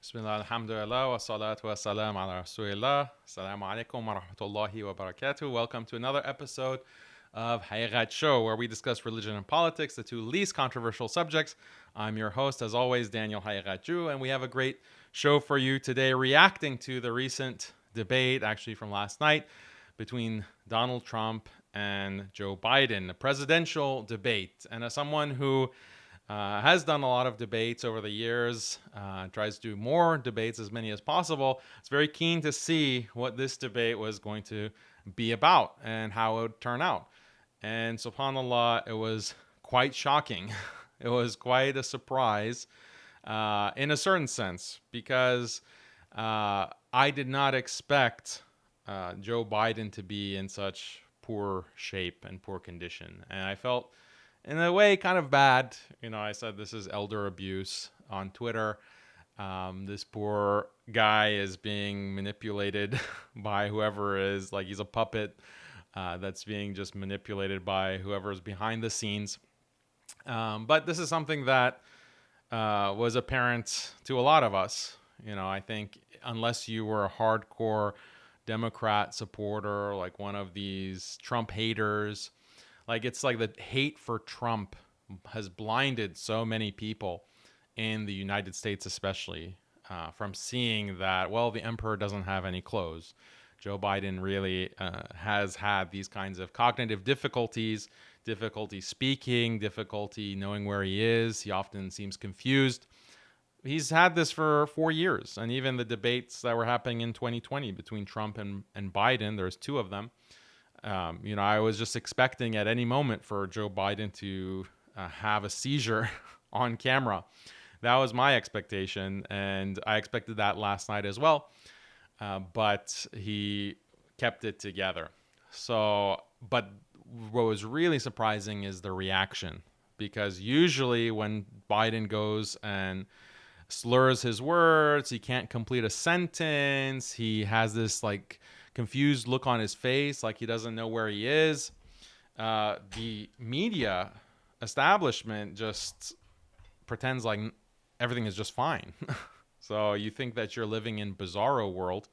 Bismillah, alhamdulillah, wa salatu wa salam ala rasulillah. Assalamu alaikum wa rahmatullahi wa barakatuh. Welcome to another episode of Haqiqatjou, where we discuss religion and politics, the two least controversial subjects. I'm your host, as always, Daniel Haqiqatjou, and we have a great show for you today, reacting to the recent debate, actually from last night, between Donald Trump and Joe Biden, a presidential debate. And as someone who has done a lot of debates over the years, tries to do more debates, as many as possible. It's very keen to see what this debate was going to be about and how it would turn out. And subhanAllah, it was quite shocking. It was quite a surprise in a certain sense, because I did not expect Joe Biden to be in such poor shape and poor condition. And I felt, in a way, kind of bad. I said this is elder abuse on Twitter. This poor guy is being manipulated by whoever is, like, he's a puppet that's being just manipulated by whoever is behind the scenes. But this is something that was apparent to a lot of us. I think unless you were a hardcore Democrat supporter, like one of these Trump haters, it's like the hate for Trump has blinded so many people in the United States, especially, from seeing that, well, the emperor doesn't have any clothes. Joe Biden really has had these kinds of cognitive difficulties, difficulty speaking, difficulty knowing where he is. He often seems confused. He's had this for 4 years. And even the debates that were happening in 2020 between Trump and Biden, there's two of them. I was just expecting at any moment for Joe Biden to have a seizure on camera. That was my expectation, and I expected that last night as well. But he kept it together. But what was really surprising is the reaction, because usually when Biden goes and slurs his words, he can't complete a sentence, he has this confused look on his face, like he doesn't know where he is. The media establishment just pretends like everything is just fine. So you think that you're living in bizarro world.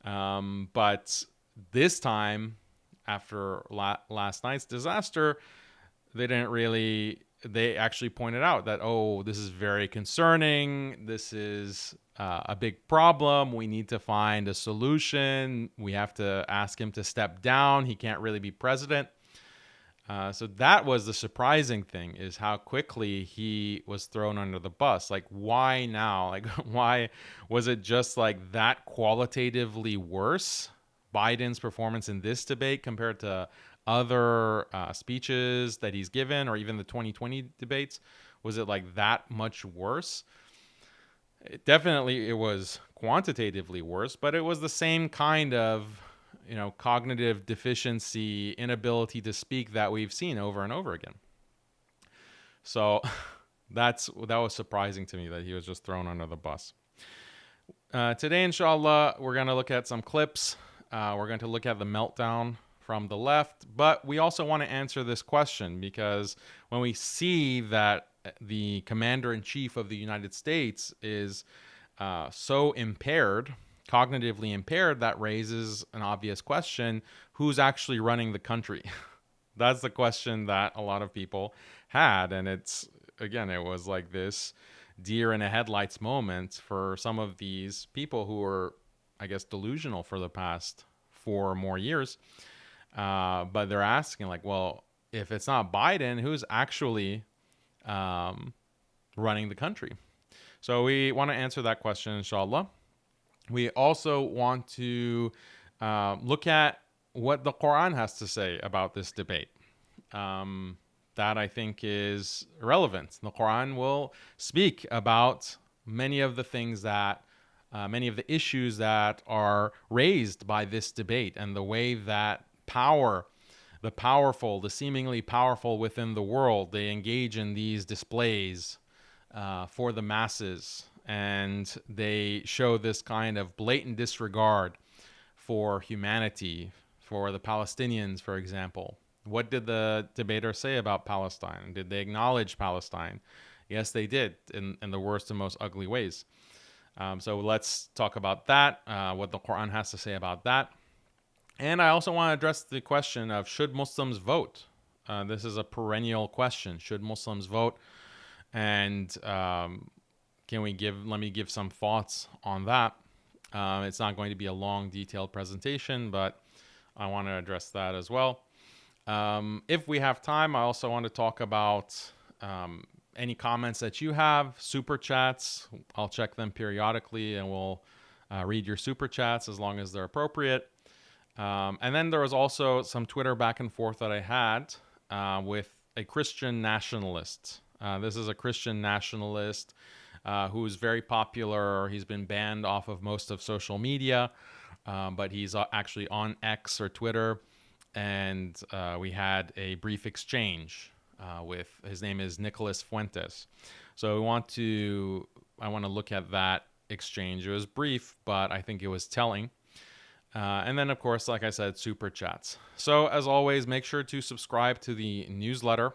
But this time, after last night's disaster, they actually pointed out that, oh, this is very concerning. This is a big problem. We need to find a solution. We have to ask him to step down. He can't really be president. So that was the surprising thing, is how quickly he was thrown under the bus. Why now? Why was it just that qualitatively worse, Biden's performance in this debate compared to other speeches that he's given, or even the 2020 debates? Was it that much worse? It was quantitatively worse, but it was the same kind of cognitive deficiency, inability to speak that we've seen over and over again. So that was surprising to me, that he was just thrown under the bus. Today, inshallah, we're going to look at some clips. We're going to look at the meltdown from the left, but we also want to answer this question, because when we see that the commander-in-chief of the United States is so impaired, cognitively impaired, that raises an obvious question: who's actually running the country? That's the question that a lot of people had, and it was like this deer in a headlights moment for some of these people who were, I guess, delusional for the past 4 more years. But they're asking, well, if it's not Biden, who's actually running the country? So we want to answer that question, inshallah. We also want to look at what the Quran has to say about this debate. That, I think, is relevant. The Quran will speak about many of the things that, many of the issues that are raised by this debate, and the way that the powerful, the seemingly powerful within the world, they engage in these displays for the masses. And they show this kind of blatant disregard for humanity, for the Palestinians, for example. What did the debater say about Palestine? Did they acknowledge Palestine? Yes, they did, in the worst and most ugly ways. So let's talk about that, what the Quran has to say about that. And I also want to address the question of, should Muslims vote? This is a perennial question. Should Muslims vote? And let me give some thoughts on that. It's not going to be a long, detailed presentation, but I want to address that as well. If we have time, I also want to talk about any comments that you have, super chats. I'll check them periodically, and we'll read your super chats as long as they're appropriate. And then there was also some Twitter back and forth that I had with a Christian nationalist. This is a Christian nationalist who's very popular. He's been banned off of most of social media, but he's actually on X or Twitter. And we had a brief exchange with, his name is Nicholas Fuentes. So I want to look at that exchange. It was brief, but I think it was telling. And then, of course, like I said, super chats. So as always, make sure to subscribe to the newsletter.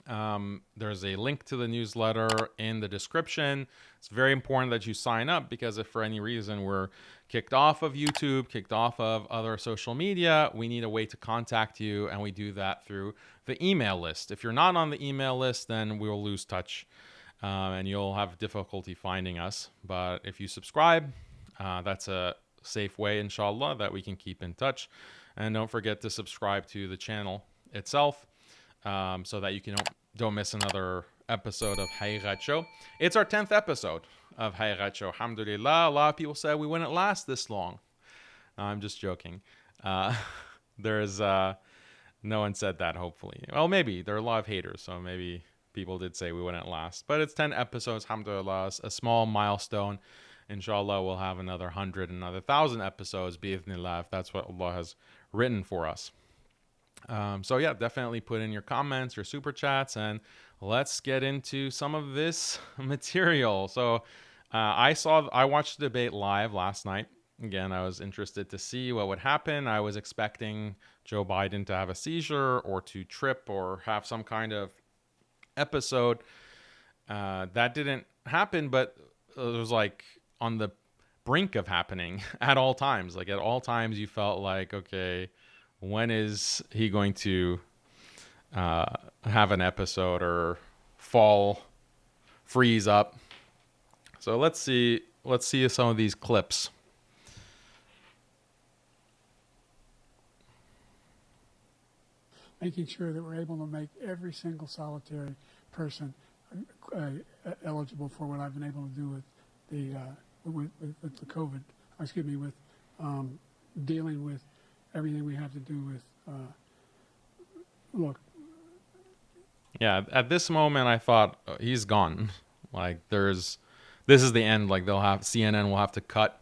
There's a link to the newsletter in the description. It's very important that you sign up, because if for any reason we're kicked off of YouTube, kicked off of other social media, we need a way to contact you, and we do that through the email list. If you're not on the email list, then we'll lose touch, and you'll have difficulty finding us. But if you subscribe, that's a safe way, inshallah, that we can keep in touch. And don't forget to subscribe to the channel itself, so that you don't miss another episode of Haqiqatjou. It's our 10th episode of Haqiqatjou. Alhamdulillah. A lot of people said we wouldn't last this long. I'm just joking. There's no one said that, hopefully. Well, maybe. There are a lot of haters, so maybe people did say we wouldn't last. But it's 10 episodes, alhamdulillah. A small milestone. Inshallah, we'll have another 100, another 1,000 episodes, bi'ithnillah, if that's what Allah has written for us. So yeah, definitely put in your comments, your super chats, and let's get into some of this material. So I watched the debate live last night. Again, I was interested to see what would happen. I was expecting Joe Biden to have a seizure or to trip or have some kind of episode. That didn't happen, but it was like on the brink of happening at all times. Like at all times you felt like, okay, when is he going to have an episode or freeze up? So let's see some of these clips. Making sure that we're able to make every single solitary person eligible for what I've been able to do with the with the COVID. With dealing with everything we have to do with. Look. Yeah, at this moment, I thought he's gone. Like this is the end. Like CNN will have to cut,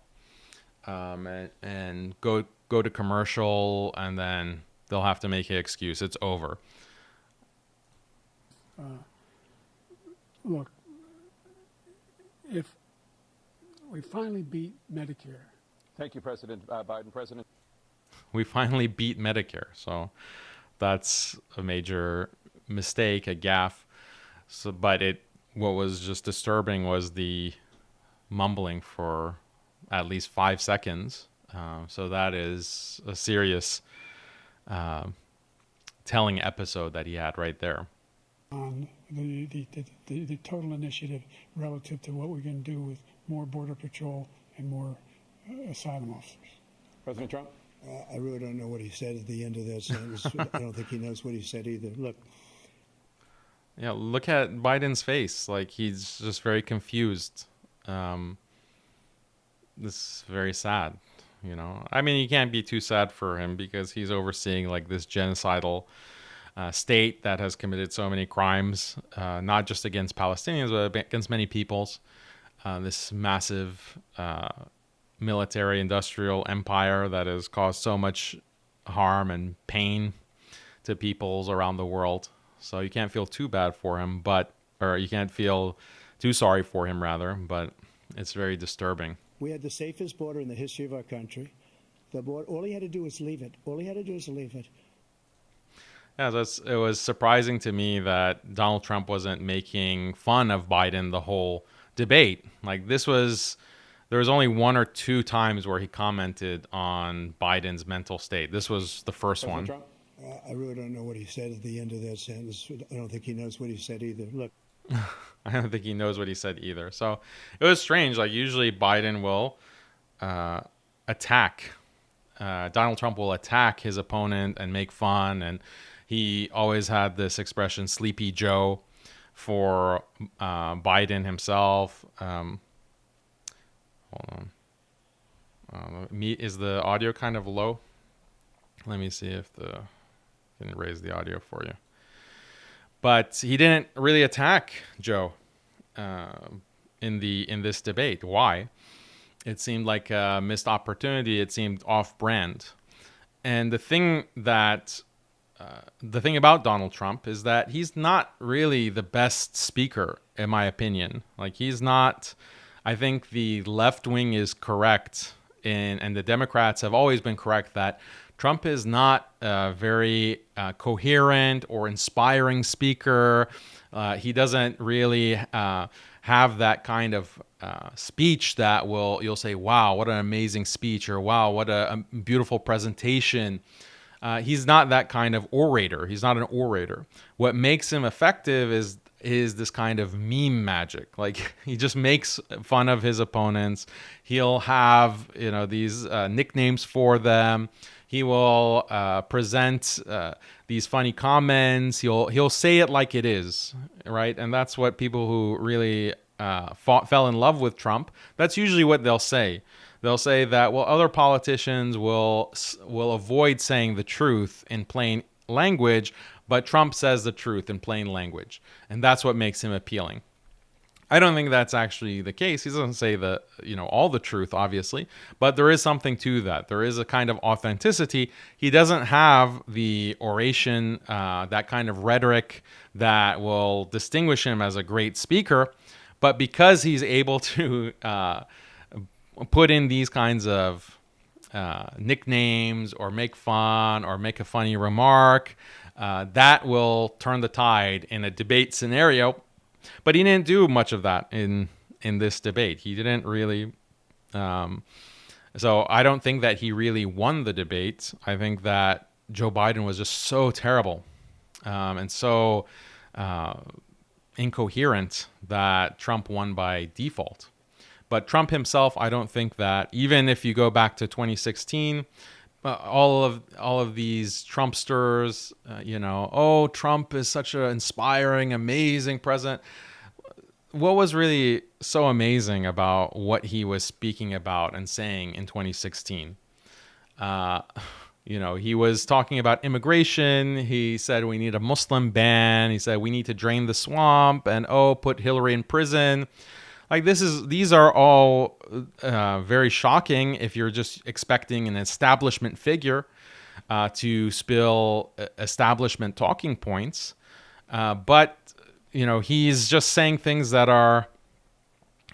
and go to commercial, and then they'll have to make an excuse. It's over. Look, if we finally beat Medicare. Thank you, President Biden. President. We finally beat Medicare. So that's a major mistake, a gaffe. So, but what was just disturbing was the mumbling for at least 5 seconds. So that is a serious telling episode that he had right there. On the total initiative relative to what we're going to do with more Border Patrol and more asylum officers. President Trump? I really don't know what he said at the end of that sentence. I don't think he knows what he said either. Look. Yeah, look at Biden's face. Like, he's just very confused. This is very sad, you know. I mean, you can't be too sad for him because he's overseeing, like, this genocidal state that has committed so many crimes, not just against Palestinians, but against many peoples. This massive military industrial empire that has caused so much harm and pain to peoples around the world. So you can't feel too bad for him, or you can't feel too sorry for him, rather, but it's very disturbing. We had the safest border in the history of our country. The border, all he had to do was leave it. All he had to do was leave it. Yeah, it was surprising to me that Donald Trump wasn't making fun of Biden the whole debate. Like there was only one or two times where he commented on Biden's mental state. This was the first President one. Trump? I really don't know what he said at the end of that sentence. I don't think he knows what he said either. Look. I don't think he knows what he said either. So it was strange. Like usually Biden will attack. Donald Trump will attack his opponent and make fun. And he always had this expression, Sleepy Joe, for Biden himself. Hold on. Is the audio kind of low? Let me see if I can raise the audio for you. But he didn't really attack Joe in this debate. Why? It seemed like a missed opportunity. It seemed off-brand. And the thing about Donald Trump is that he's not really the best speaker, in my opinion. Like he's not. I think the left wing is correct, and the Democrats have always been correct that Trump is not a very coherent or inspiring speaker. He doesn't really have that kind of speech that you'll say, wow, what an amazing speech, or wow, what a beautiful presentation. He's not that kind of orator. He's not an orator. What makes him effective is this kind of meme magic. Like he just makes fun of his opponents. He'll have these nicknames for them. He will present these funny comments. He'll say it like it is, right? And that's what people who really fell in love with Trump, that's usually what they'll say. They'll say that, well, other politicians will avoid saying the truth in plain language, but Trump says the truth in plain language. And that's what makes him appealing. I don't think that's actually the case. He doesn't say all the truth, obviously, but there is something to that. There is a kind of authenticity. He doesn't have the oration, that kind of rhetoric that will distinguish him as a great speaker. But because he's able to put in these kinds of nicknames or make fun or make a funny remark, that will turn the tide in a debate scenario. But he didn't do much of that in this debate. He didn't really. So I don't think that he really won the debate. I think that Joe Biden was just so terrible and so incoherent that Trump won by default. But Trump himself, I don't think that, even if you go back to 2016, all of these Trumpsters, oh, Trump is such an inspiring, amazing president. What was really so amazing about what he was speaking about and saying in 2016? He was talking about immigration. He said we need a Muslim ban. He said we need to drain the swamp and put Hillary in prison. Like these are all very shocking if you're just expecting an establishment figure to spill establishment talking points. But he's just saying things that are.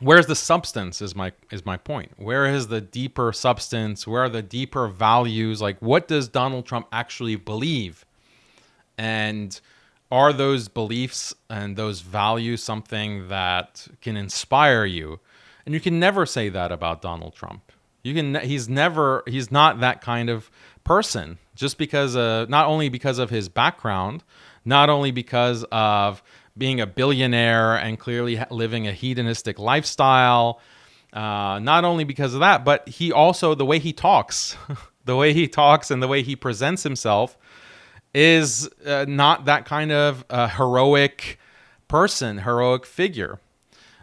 Where's the substance? Is my point. Where is the deeper substance? Where are the deeper values? Like, what does Donald Trump actually believe? And are those beliefs and those values something that can inspire you? And you can never say that about Donald Trump. He's not that kind of person. Just because, not only because of his background, not only because of being a billionaire and clearly living a hedonistic lifestyle, not only because of that, but he also, the way he talks, and the way he presents himself is not that kind of heroic person, heroic figure.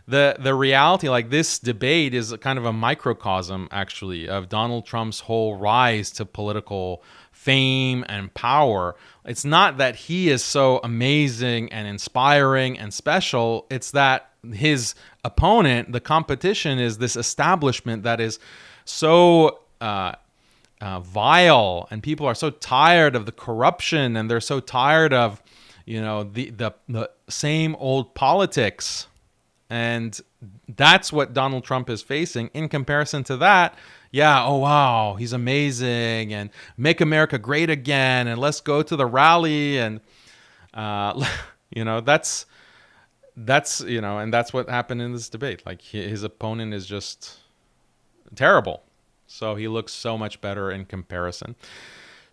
The reality, like this debate, is kind of a microcosm, actually, of Donald Trump's whole rise to political fame and power. It's not that he is so amazing and inspiring and special. It's that his opponent, the competition, is this establishment that is so vile, and people are so tired of the corruption, and they're so tired of the same old politics. And that's what Donald Trump is facing. In comparison to that, yeah, oh wow, he's amazing, and make America great again, and let's go to the rally, and that's that's, and that's what happened in this debate. Like his opponent is just terrible. So he looks so much better in comparison.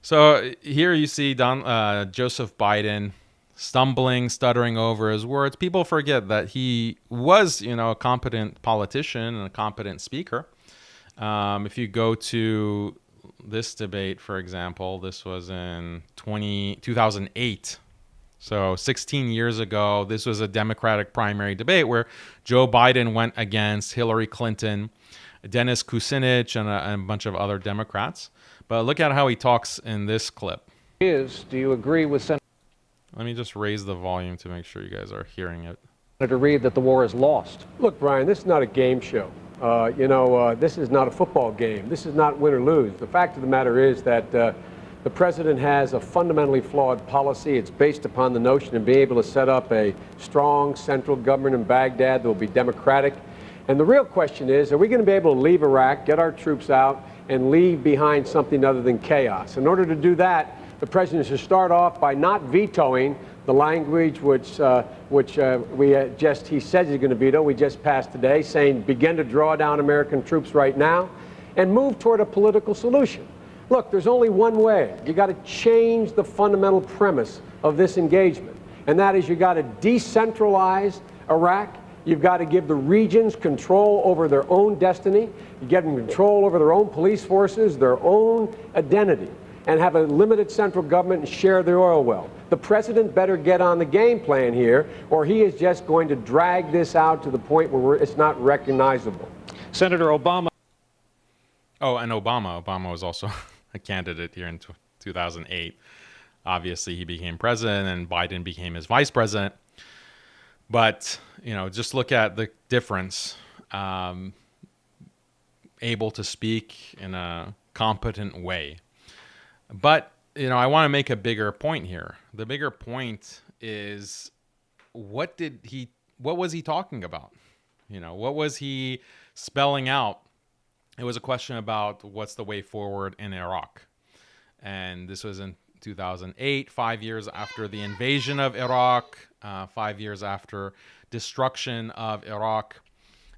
So here you see Joseph Biden stumbling, stuttering over his words. People forget that he was, a competent politician and a competent speaker. If you go to this debate, for example, this was in 2008. So 16 years ago, this was a Democratic primary debate where Joe Biden went against Hillary Clinton, Dennis Kucinich, and a bunch of other Democrats. But look at how he talks in this clip. Do you agree with Senator Let me just raise the volume to make sure you guys are hearing it. Reid that the war is lost? Look, Brian, this is not a game show. This is not a football game. This is not win or lose. The fact of the matter is that the president has a fundamentally flawed policy. It's based upon the notion of being able to set up a strong central government in Baghdad that will be democratic. And the real question is, are we going to be able to leave Iraq, get our troops out, and leave behind something other than chaos? In order to do that, the president should start off by not vetoing the language he says he's going to veto. We just passed today, saying begin to draw down American troops right now, and move toward a political solution. Look, there's only one way. You got to change the fundamental premise of this engagement, and that is you got to decentralize Iraq. You've got to give the regions control over their own destiny. You give them control over their own police forces, their own identity, and have a limited central government and share the oil well. The president better get on the game plan here, or he is just going to drag this out to the point where it's not recognizable. Senator Obama. Oh, and Obama was also a candidate here in 2008. Obviously, he became president, and Biden became his vice president. But, just look at the difference. Able to speak in a competent way. But, I want to make a bigger point here. The bigger point is, what was he talking about? What was he spelling out? It was a question about what's the way forward in Iraq. And this was in 2008, 5 years after the invasion of Iraq, 5 years after destruction of Iraq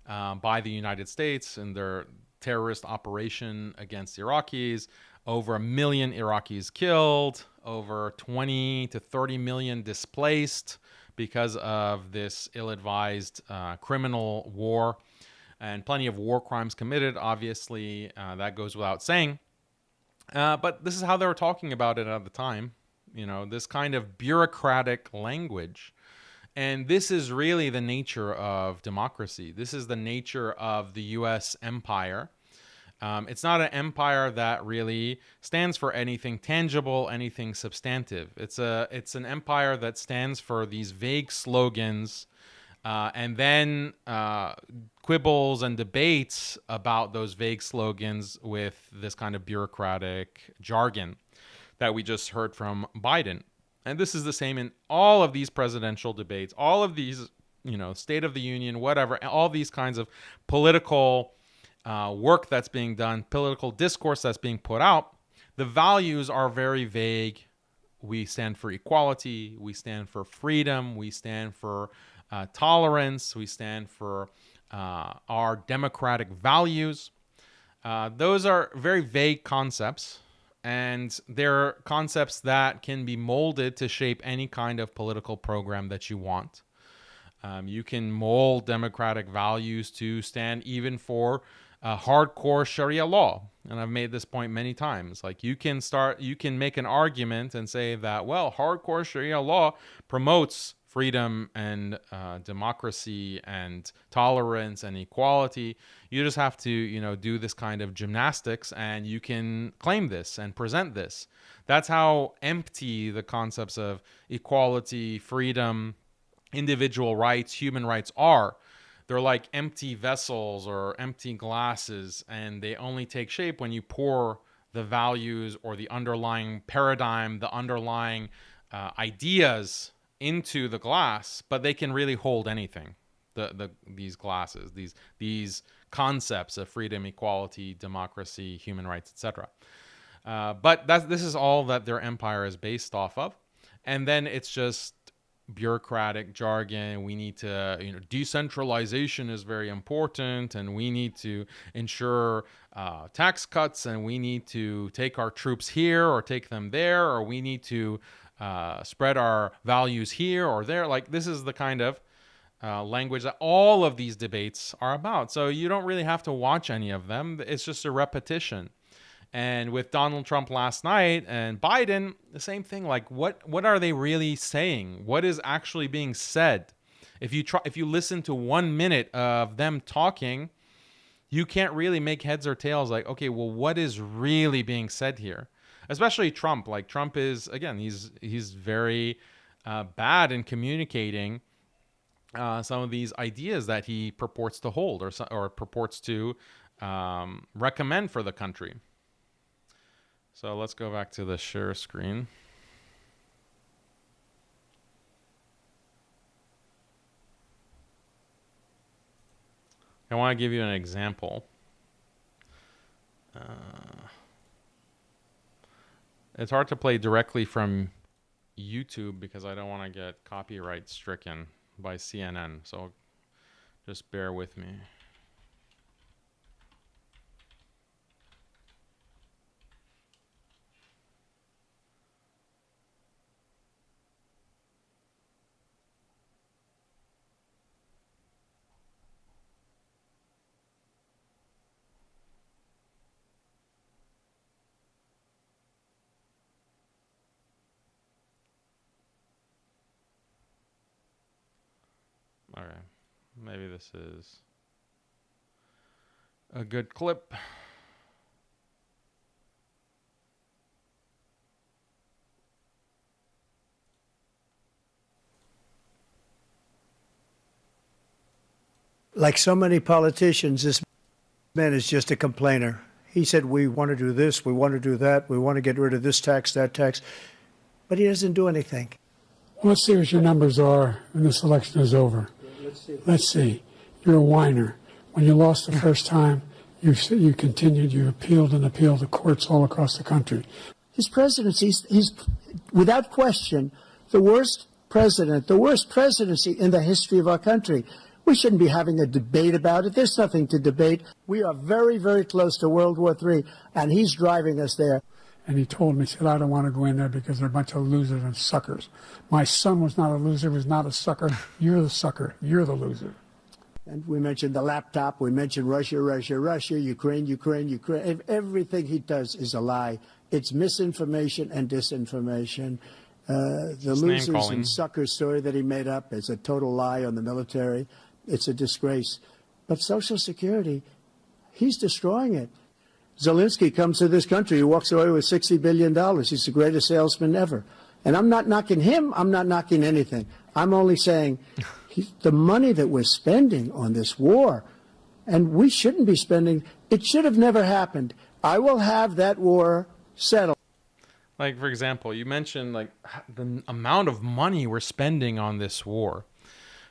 by the United States and their terrorist operation against Iraqis. Over 1 million Iraqis killed, over 20 to 30 million displaced because of this ill-advised criminal war, and plenty of war crimes committed, obviously, that goes without saying. But this is how they were talking about it at the time, this kind of bureaucratic language. And this is really the nature of democracy. This is the nature of the U.S. empire. It's not an empire that really stands for anything tangible, anything substantive. It's an empire that stands for these vague slogans, and then quibbles and debates about those vague slogans with this kind of bureaucratic jargon that we just heard from Biden. And this is the same in all of these presidential debates, all of these, State of the Union, whatever, all these kinds of political work that's being done, political discourse that's being put out. The values are very vague. We stand for equality. We stand for freedom. We stand for tolerance. We stand for our democratic values. Those are very vague concepts, and they're concepts that can be molded to shape any kind of political program that you want. You can mold democratic values to stand even for hardcore Sharia law. And I've made this point many times. Like you can make an argument and say that, well, hardcore Sharia law promotes freedom and democracy and tolerance and equality. You just have to, do this kind of gymnastics, and you can claim this and present this. That's how empty the concepts of equality, freedom, individual rights, human rights are. They're like empty vessels or empty glasses, and they only take shape when you pour the values or the underlying paradigm, the underlying ideas into the glass, but they can really hold anything. These glasses, these concepts of freedom, equality, democracy, human rights, etc. But this is all that their empire is based off of. And then it's just bureaucratic jargon. We need to, decentralization is very important, and we need to ensure tax cuts, and we need to take our troops here or take them there, or we need to spread our values here or there. Like, this is the kind of language that all of these debates are about. So you don't really have to watch any of them. It's just a repetition. And with Donald Trump last night and Biden, the same thing. Like, what are they really saying? What is actually being said? If you listen to 1 minute of them talking, you can't really make heads or tails. Like, okay, well, what is really being said here? Especially Trump. Like, Trump is, again, he's very bad in communicating some of these ideas that he purports to hold or purports to recommend for the country. So let's go back to the share screen. I want to give you an example. It's hard to play directly from YouTube because I don't want to get copyright stricken by CNN. So just bear with me. All right, maybe this is a good clip. Like so many politicians, this man is just a complainer. He said, we want to do this, we want to do that, we want to get rid of this tax, that tax, but he doesn't do anything. Well, let's see what your numbers are when this election is over. Let's see. You're a whiner. When you lost the first time, you continued, you appealed and appealed to courts all across the country. His presidency, he's without question the worst president, the worst presidency in the history of our country. We shouldn't be having a debate about it. There's nothing to debate. We are very, very close to World War III, and he's driving us there. And he told me, he said, I don't want to go in there because they're a bunch of losers and suckers. My son was not a loser, was not a sucker. You're the sucker. You're the loser. And we mentioned the laptop. We mentioned Russia, Russia, Russia, Ukraine, Ukraine, Ukraine. Everything he does is a lie. It's misinformation and disinformation. The losers and suckers story that he made up is a total lie on the military. It's a disgrace. But Social Security, he's destroying it. Zelensky comes to this country. He walks away with $60 billion. He's the greatest salesman ever. And I'm not knocking him. I'm not knocking anything. I'm only saying the money that we're spending on this war, and we shouldn't be spending, it should have never happened. I will have that war settled. Like, for example, you mentioned like the amount of money we're spending on this war.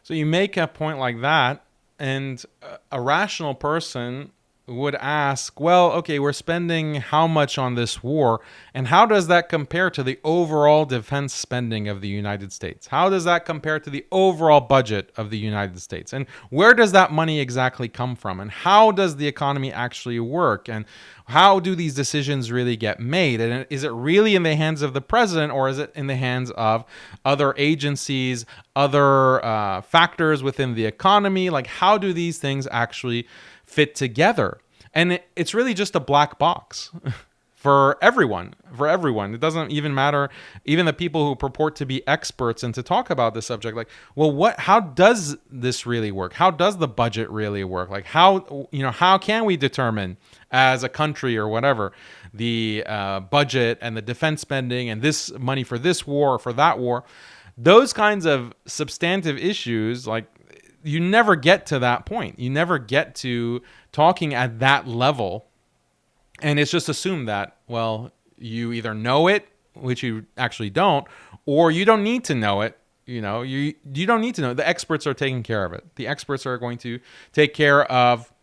So you make a point like that, and a rational person would ask, well, okay, we're spending how much on this war, and how does that compare to the overall defense spending of the United States? How does that compare to the overall budget of the United States? And where does that money exactly come from? And how does the economy actually work? And how do these decisions really get made? And is it really in the hands of the president, or is it in the hands of other agencies, other factors within the economy? Like, how do these things actually fit together? And it's really just a black box for everyone. It doesn't even matter, even the people who purport to be experts and to talk about this subject. Like, well, how does this really work? How does the budget really work? Like, how can we determine as a country or whatever the budget and the defense spending and this money for this war or for that war? Those kinds of substantive issues, like, you never get to that point. You never get to talking at that level. And it's just assumed that, well, you either know it, which you actually don't, or you don't need to know it. You don't need to know. The experts are taking care of it. The experts are going to take care of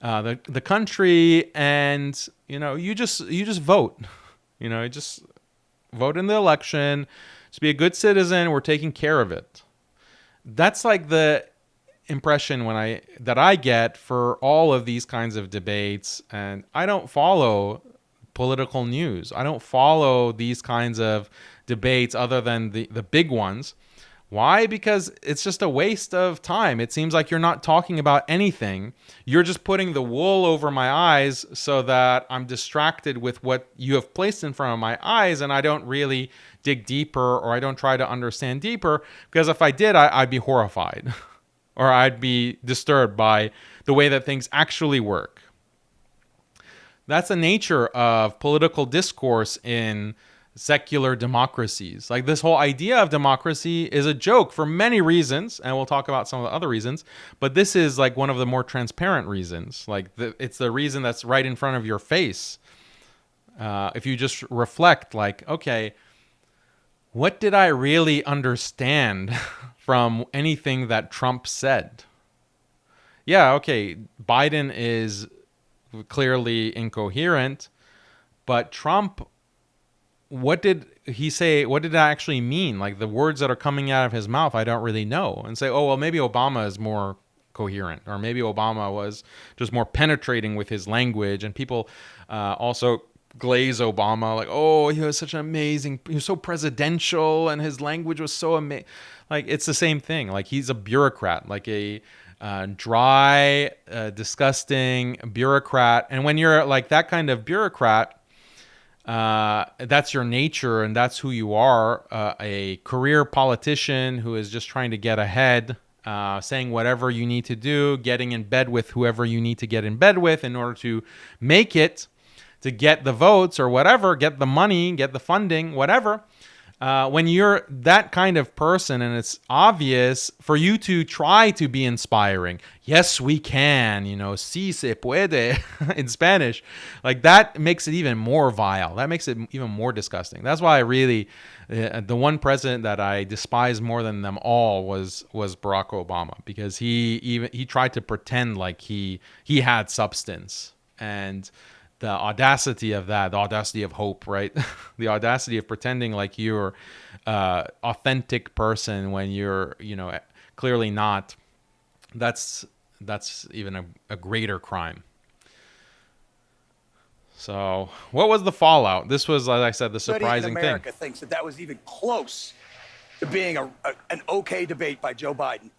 the country, and you just vote. You just vote in the election. Just be a good citizen. We're taking care of it. That's like the impression that I get for all of these kinds of debates. And I don't follow political news. I don't follow these kinds of debates other than the big ones. Why? Because it's just a waste of time. It seems like you're not talking about anything. You're just putting the wool over my eyes so that I'm distracted with what you have placed in front of my eyes, and I don't really dig deeper, or I don't try to understand deeper, because if I did, I'd be horrified or I'd be disturbed by the way that things actually work. That's the nature of political discourse in secular democracies. Like, this whole idea of democracy is a joke for many reasons, and we'll talk about some of the other reasons, but this is like one of the more transparent reasons. Like, it's the reason that's right in front of your face. If you just reflect, like, okay, what did I really understand from anything that Trump said? Yeah, okay, Biden is clearly incoherent, but Trump, what did he say? What did that actually mean? Like, the words that are coming out of his mouth, I don't really know. And say, oh, well, maybe Obama is more coherent, or maybe Obama was just more penetrating with his language. And people also glaze Obama, like, oh, he was such an amazing, he was so presidential, and his language was so amazing. Like, it's the same thing. Like, he's a bureaucrat, like a dry, disgusting bureaucrat. And when you're like that kind of bureaucrat, that's your nature, and that's who you are, a career politician who is just trying to get ahead, saying whatever you need to do, getting in bed with whoever you need to get in bed with in order to make it, to get the votes or whatever, get the money, get the funding, whatever. When you're that kind of person, and it's obvious for you to try to be inspiring, yes, we can, si se puede in Spanish, like, that makes it even more vile. That makes it even more disgusting. That's why I really, the one president that I despise more than them all was Barack Obama, because he tried to pretend like he had substance. And the audacity of that, the audacity of hope, right? The audacity of pretending like you're authentic person when you're, clearly not. That's even a greater crime. So what was the fallout? This was, as I said, the surprising thing. America thinks that was even close to being an okay debate by Joe Biden.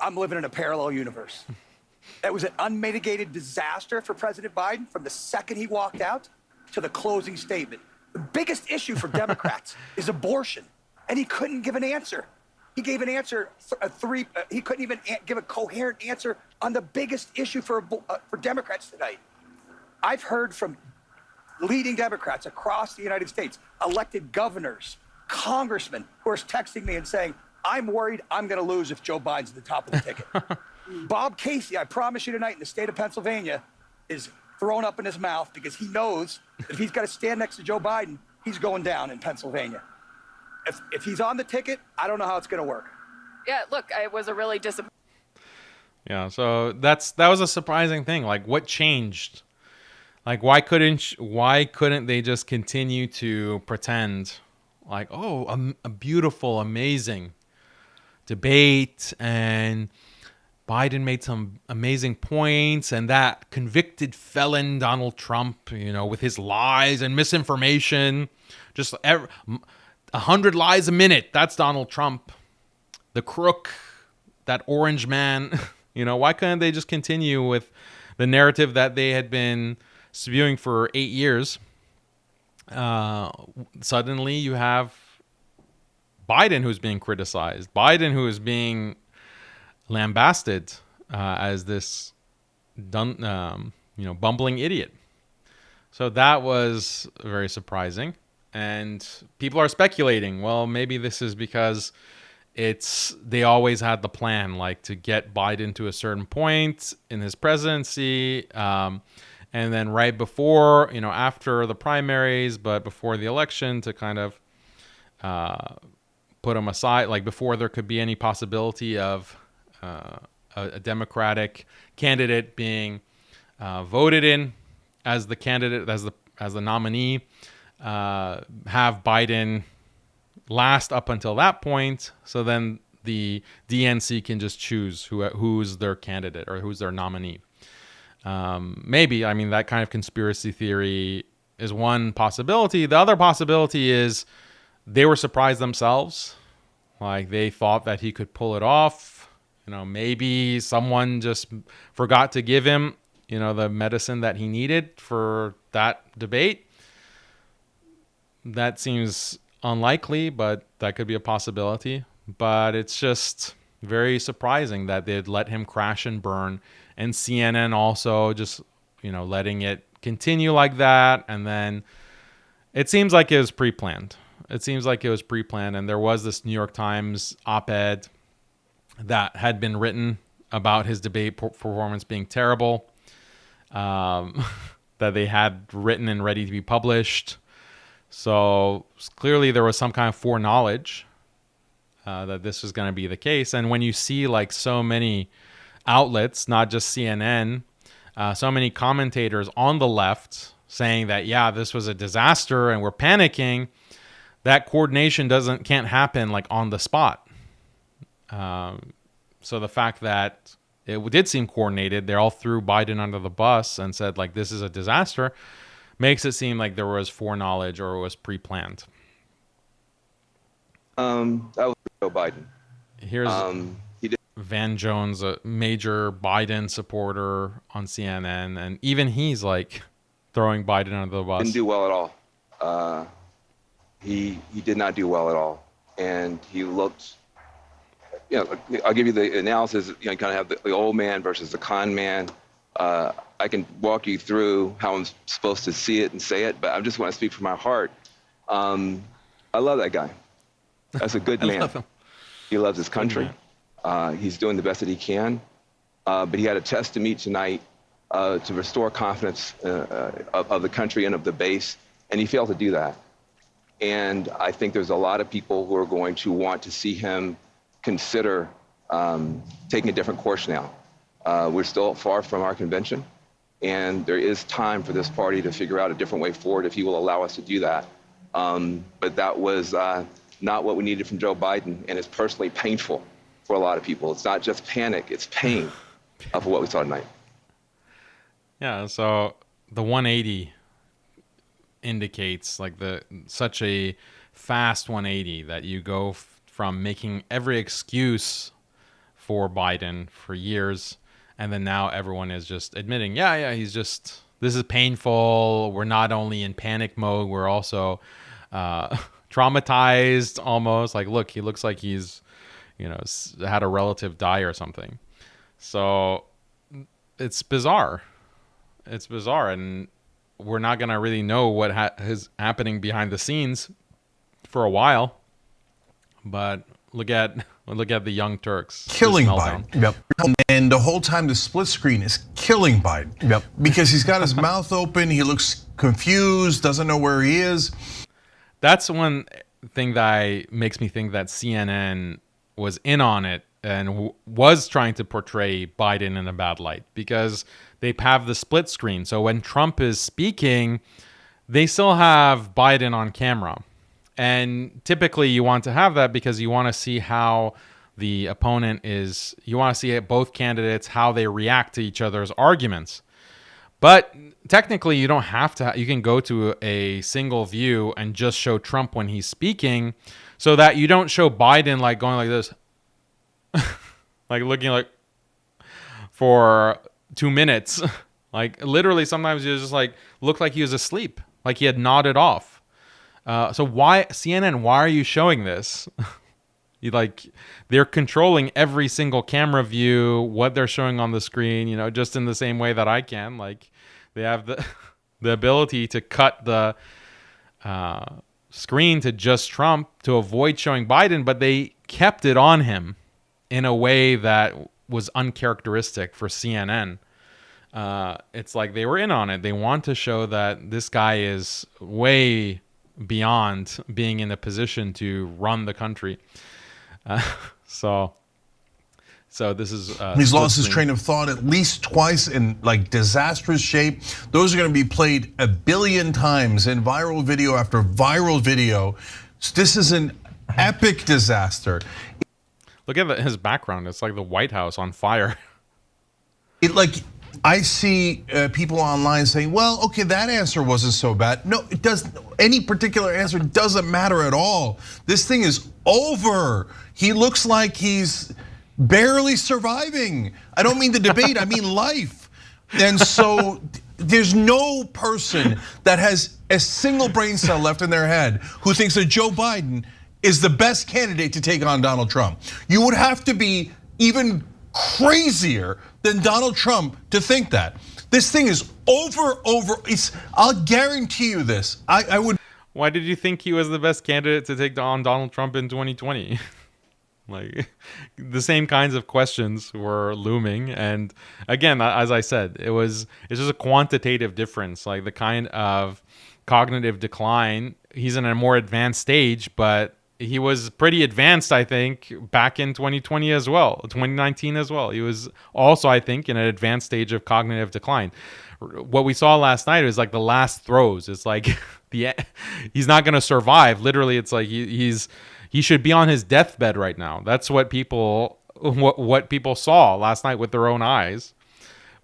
I'm living in a parallel universe. That was an unmitigated disaster for President Biden from the second he walked out to the closing statement. The biggest issue for Democrats is abortion, and he couldn't give an answer. He gave an answer, he couldn't even give a coherent answer on the biggest issue for Democrats tonight. I've heard from leading Democrats across the United States, elected governors, congressmen, who are texting me and saying, I'm worried I'm going to lose if Joe Biden's at the top of the ticket. Bob Casey, I promise you tonight, in the state of Pennsylvania, is thrown up in his mouth because he knows that if he's got to stand next to Joe Biden, he's going down in Pennsylvania. If he's on the ticket, I don't know how it's going to work. Yeah, look, it was a really disappointing. Yeah, so that was a surprising thing. Like, what changed? Like, why couldn't they just continue to pretend like, oh, a beautiful, amazing debate, and Biden made some amazing points, and that convicted felon Donald Trump, with his lies and misinformation, just 100 lies a minute. That's Donald Trump, the crook, that orange man. Why couldn't they just continue with the narrative that they had been spewing for 8 years? Suddenly you have Biden who's being criticized, Biden who is being lambasted as this bumbling idiot. So that was very surprising, and people are speculating, well, maybe this is because they always had the plan, like, to get Biden to a certain point in his presidency, and then right before, after the primaries, but before the election, to kind of put him aside, like, before there could be any possibility of a Democratic candidate being voted in as the candidate, as the nominee, have Biden last up until that point. So then the DNC can just choose who's their candidate or who's their nominee. Maybe, I mean, that kind of conspiracy theory is one possibility. The other possibility is they were surprised themselves. Like, they thought that he could pull it off. You know, maybe someone just forgot to give him, you know, the medicine that he needed for that debate. That seems unlikely, but that could be a possibility. But it's just very surprising that they'd let him crash and burn, and CNN also just, you know, letting it continue like that. And then it seems like it was pre-planned. And there was this New York Times op-ed that had been written about his debate performance being terrible, that they had written and ready to be published. So clearly there was some kind of foreknowledge that this was going to be the case. And when you see like so many outlets, not just CNN, so many commentators on the left saying that, yeah, this was a disaster and we're panicking, that coordination can't happen like on the spot. So the fact that it did seem coordinated, they all threw Biden under the bus and said like this is a disaster, makes it seem like there was foreknowledge or it was pre-planned. That was Joe Biden. Here's Van Jones, a major Biden supporter on CNN, and even he's like throwing Biden under the bus. Didn't do well at all. He did not do well at all, and he looked. You know, I'll give you the analysis. You know, you kind of have the old man versus the con man. I can walk you through how I'm supposed to see it and say it, but I just want to speak from my heart. I love that guy. That's a good man. Love him. He loves his country. He's doing the best that he can. But he had a test to meet tonight to restore confidence of the country and of the base, and he failed to do that. And I think there's a lot of people who are going to want to see him consider taking a different course now. We're still far from our convention, and there is time for this party to figure out a different way forward if he will allow us to do that. But that was not what we needed from Joe Biden, and it's personally painful for a lot of people. It's not just panic, it's pain for what we saw tonight. Yeah, so the 180 indicates like such a fast 180 that you go from making every excuse for Biden for years, and then now everyone is just admitting, this is painful. We're not only in panic mode, we're also traumatized almost. Like, look, he looks like he's, you know, had a relative die or something. So it's bizarre. And we're not going to really know what is happening behind the scenes for a while. But look at the Young Turks. Killing Biden. Yep. And the whole time the split screen is killing Biden. Yep. Because he's got his mouth open, he looks confused, doesn't know where he is. That's one thing that makes me think that CNN was in on it and was trying to portray Biden in a bad light, because they have the split screen. So when Trump is speaking, they still have Biden on camera. And typically you want to have that because you want to see how the opponent is, you want to see both candidates, how they react to each other's arguments. But technically you don't have to, you can go to a single view and just show Trump when he's speaking, so that you don't show Biden like going like this, like looking like for 2 minutes. Like literally sometimes you just like look like he was asleep, like he had nodded off. So why, CNN, why are you showing this? They're controlling every single camera view, what they're showing on the screen, you know, just in the same way that I can. Like, they have the ability to cut the screen to just Trump to avoid showing Biden, but they kept it on him in a way that was uncharacteristic for CNN. It's like they were in on it. They want to show that this guy is way beyond being in a position to run the country. So this is he's lost his train of thought at least twice in like disastrous shape. Those are going to be played 1 billion times in viral video after viral video. So this is an epic disaster. Look at his background. It's like the White House on fire. I see people online saying, well, okay, that answer wasn't so bad. No, it doesn't. Any particular answer doesn't matter at all. This thing is over. He looks like he's barely surviving. I don't mean the debate, I mean life. And so there's no person that has a single brain cell left in their head who thinks that Joe Biden is the best candidate to take on Donald Trump. You would have to be even crazier than Donald Trump to think that. This thing is over. I'll guarantee you this. I would. Why did you think he was the best candidate to take on Donald Trump in 2020? Like, the same kinds of questions were looming. And again, as I said, it's just a quantitative difference, like the kind of cognitive decline. He's in a more advanced stage, but he was pretty advanced, I think, back in 2020 as well, 2019 as well. He was also, I think, in an advanced stage of cognitive decline. What we saw last night was like the last throes. It's like he's not going to survive. Literally, it's like he should be on his deathbed right now. That's what people saw last night with their own eyes.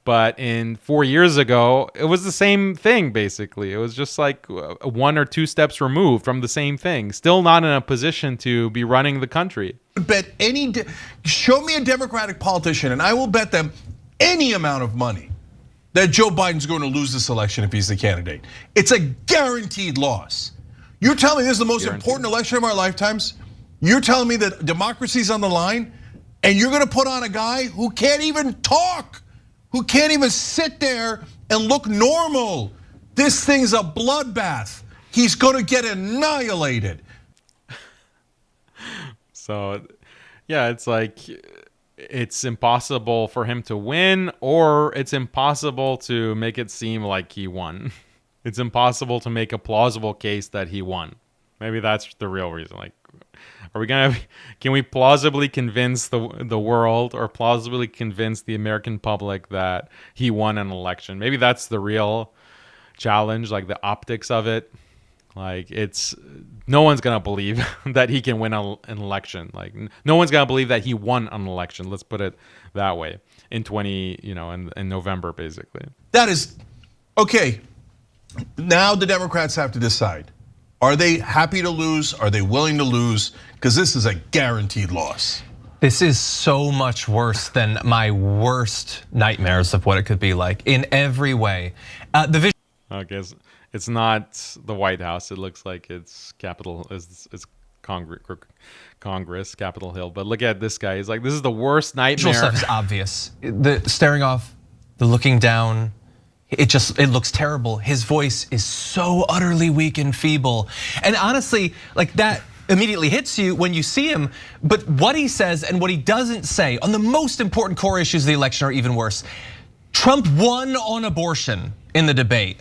But 4 years ago, it was the same thing, basically. It was just like 1 or 2 steps removed from the same thing. Still not in a position to be running the country. Show me a Democratic politician, and I will bet them any amount of money that Joe Biden's going to lose this election if he's the candidate. It's a guaranteed loss. You're telling me this is the most important election of our lifetimes? You're telling me that democracy's on the line, and you're going to put on a guy who can't even talk, who can't even sit there and look normal. This thing's a bloodbath. He's going to get annihilated. So, yeah, it's like it's impossible for him to win, or it's impossible to make it seem like he won. It's impossible to make a plausible case that he won. Maybe that's the real reason. Like, can we plausibly convince the world or plausibly convince the American public that he won an election? Maybe that's the real challenge, like the optics of it. Like, no one's gonna believe that he can win an election. Like, no one's gonna believe that he won an election. Let's put it that way. In November, basically. That is okay. Now the Democrats have to decide. Are they happy to lose? Are they willing to lose? Because this is a guaranteed loss. This is so much worse than my worst nightmares of what it could be like in every way. The vision. Okay, it's not the White House. It looks like it's Congress, Capitol Hill. But look at this guy. He's like, this is the worst nightmare. Stuff is obvious. The staring off, the looking down. It looks terrible. His voice is so utterly weak and feeble. And honestly, like, that immediately hits you when you see him. But what he says and what he doesn't say on the most important core issues of the election are even worse. Trump won on abortion in the debate.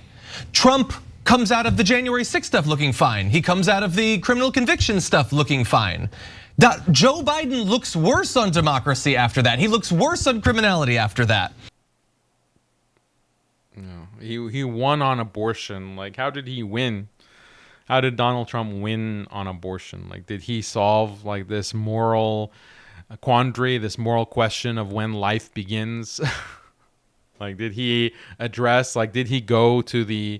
Trump comes out of the January 6th stuff looking fine. He comes out of the criminal conviction stuff looking fine. Joe Biden looks worse on democracy after that. He looks worse on criminality after that. No, he won on abortion. Like, how did he win? How did Donald Trump win on abortion? Like, did he solve like this moral quandary, this moral question of when life begins? Like, did he address, like, did he go to the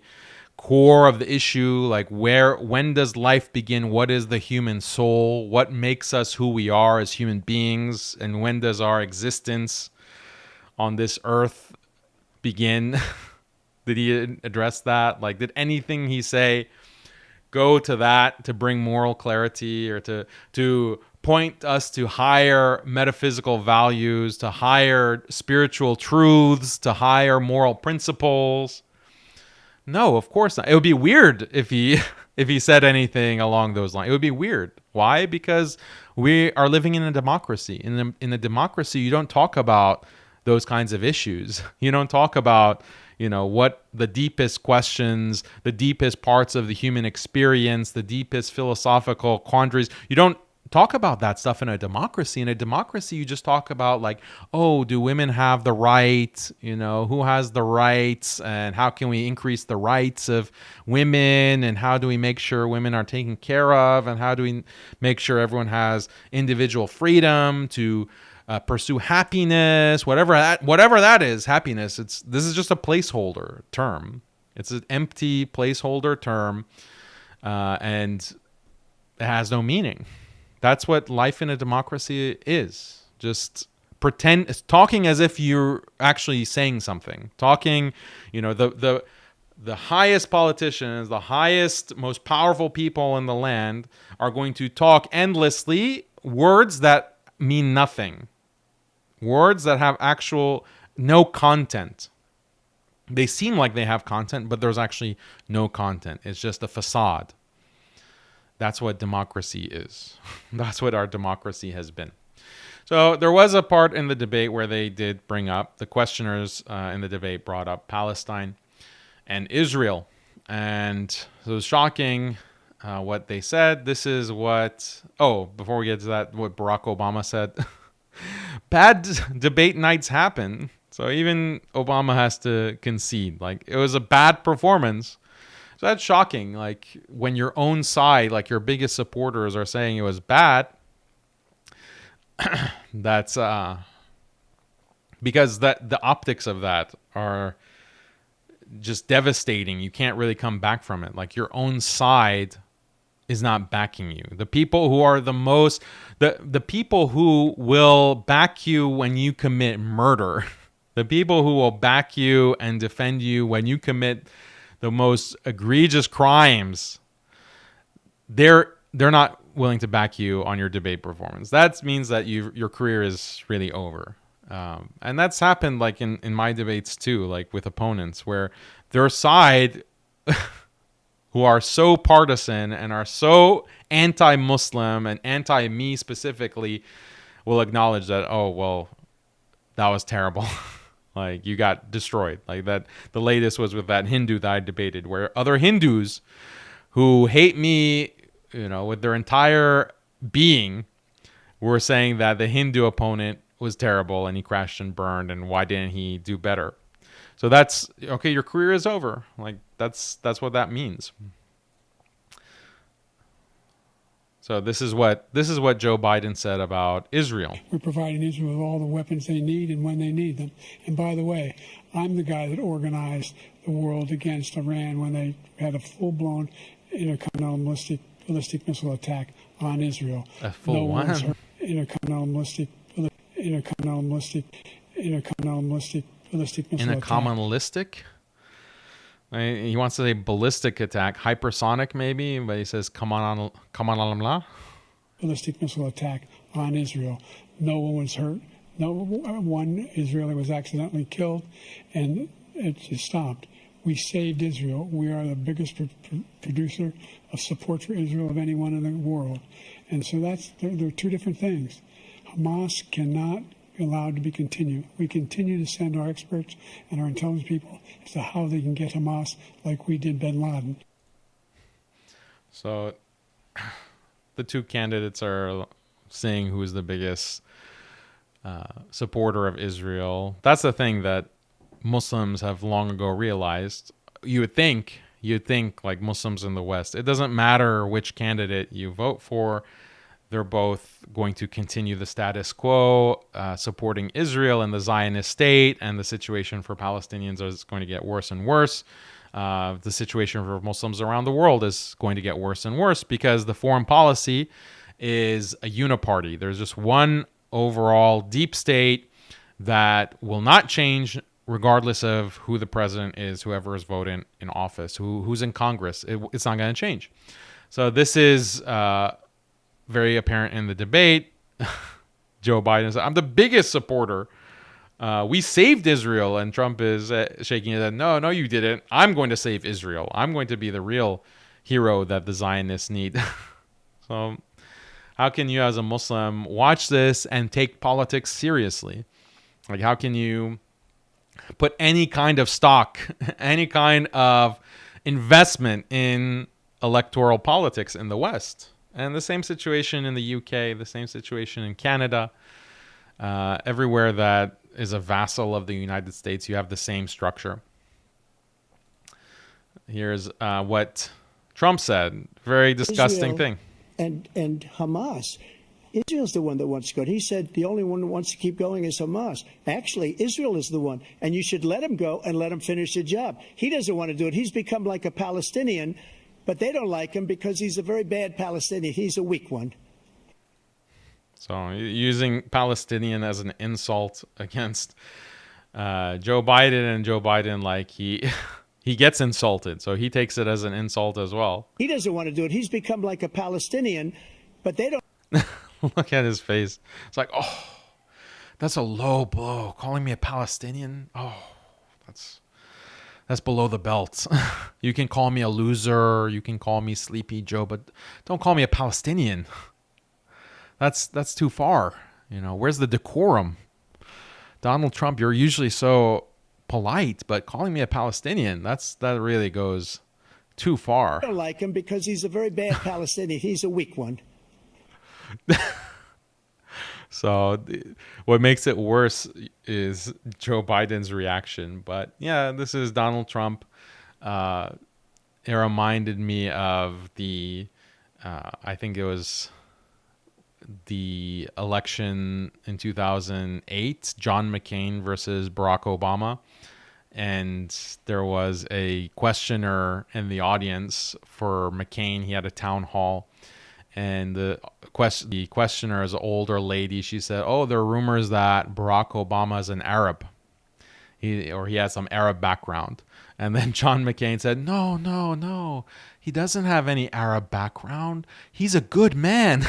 core of the issue? Like, when does life begin? What is the human soul? What makes us who we are as human beings? And when does our existence on this earth begin? Did he address that? Like, did anything he say go to that to bring moral clarity or to point us to higher metaphysical values, to higher spiritual truths, to higher moral principles? No, of course not. It would be weird if he said anything along those lines. It would be weird. Why? Because we are living in a democracy. In a democracy, you don't talk about those kinds of issues. You don't talk about, what the deepest questions, the deepest parts of the human experience, the deepest philosophical quandaries. You don't talk about that stuff in a democracy. In a democracy, you just talk about like, oh, do women have the right? You know, who has the rights, and how can we increase the rights of women, and how do we make sure women are taken care of, and how do we make sure everyone has individual freedom to pursue happiness, whatever that is, happiness. This is just a placeholder term. It's an empty placeholder term, and it has no meaning. That's what life in a democracy is. Just talking as if you're actually saying something. Talking, you know, the highest politicians, the highest, most powerful people in the land are going to talk endlessly words that mean nothing. Words that have no content. They seem like they have content, but there's actually no content. It's just a facade. That's what democracy is. That's what our democracy has been. So there was a part in the debate where they did bring up, the questioners in the debate brought up Palestine and Israel. And so it was shocking what they said. This is before we get to that, what Barack Obama said. Bad debate nights happen. So even Obama has to concede. Like, it was a bad performance. So that's shocking. Like, when your own side, like your biggest supporters, are saying it was bad, that's because the optics of that are just devastating. You can't really come back from it. Like, your own side is not backing you. The people who are the people who will back you when you commit murder, the people who will back you and defend you when you commit the most egregious crimes, they're not willing to back you on your debate performance. That means that your career is really over. And that's happened like in my debates too, like with opponents, where their side who are so partisan and are so anti-Muslim and anti-me specifically will acknowledge that, oh, well, that was terrible. Like, you got destroyed. Like that. The latest was with that Hindu that I debated, where other Hindus who hate me, you know, with their entire being, were saying that the Hindu opponent was terrible and he crashed and burned, and why didn't he do better? So that's okay. Your career is over. Like, that's what that means. So this is what Joe Biden said about Israel. We're providing Israel with all the weapons they need and when they need them. And by the way, I'm the guy that organized the world against Iran when they had a full-blown intercontinental ballistic missile attack on Israel. A full one? Intercontinental ballistic missile In a attack. commonalistic? He wants to say ballistic attack, hypersonic maybe, but he says come on, ballistic missile attack on Israel. No one was hurt. No one Israeli was accidentally killed, and it just stopped. We saved Israel. We are the biggest producer of support for Israel of anyone in the world. And so there are two different things. Hamas cannot be allowed to be continued. We continue to send our experts and our intelligence people as to how they can get Hamas like we did bin Laden. So the two candidates are saying who is the biggest supporter of Israel. That's the thing that Muslims have long ago realized. You'd think like Muslims in the West, it doesn't matter which candidate you vote for. They're both going to continue the status quo, supporting Israel and the Zionist state, and the situation for Palestinians is going to get worse and worse. The situation for Muslims around the world is going to get worse and worse because the foreign policy is a uniparty. There's just one overall deep state that will not change regardless of who the president is, whoever is voting in office, who's in Congress. It's not going to change. So this is very apparent in the debate. Joe Biden said, I'm the biggest supporter. We saved Israel. And Trump is shaking his head. No, you didn't. I'm going to save Israel. I'm going to be the real hero that the Zionists need. So how can you as a Muslim watch this and take politics seriously? Like, how can you put any kind of stock, any kind of investment in electoral politics in the West? And the same situation in the UK, the same situation in Canada. Everywhere that is a vassal of the United States, you have the same structure. Here's what Trump said. Very disgusting thing. And Hamas. Israel's the one that wants to go. He said the only one that wants to keep going is Hamas. Actually, Israel is the one. And you should let him go and let him finish the job. He doesn't want to do it. He's become like a Palestinian, but they don't like him because he's a very bad Palestinian. He's a weak one. So using Palestinian as an insult against Joe Biden, and Joe Biden, like he gets insulted. So he takes it as an insult as well. He doesn't want to do it. He's become like a Palestinian, but they don't. Look at his face. It's like, oh, that's a low blow. Calling me a Palestinian? Oh, that's below the belt. You can call me a loser. You can call me Sleepy Joe, but don't call me a Palestinian. That's too far. You know, where's the decorum? Donald Trump, you're usually so polite, but calling me a Palestinian, that really goes too far. I don't like him because he's a very bad Palestinian. He's a weak one. So what makes it worse is Joe Biden's reaction. But yeah, this is Donald Trump. It reminded me of the, I think it was the election in 2008, John McCain versus Barack Obama. And there was a questioner in the audience for McCain. He had a town hall. And the questioner is an older lady. She said, oh, there are rumors that Barack Obama is an Arab. He has some Arab background. And then John McCain said, no. He doesn't have any Arab background. He's a good man.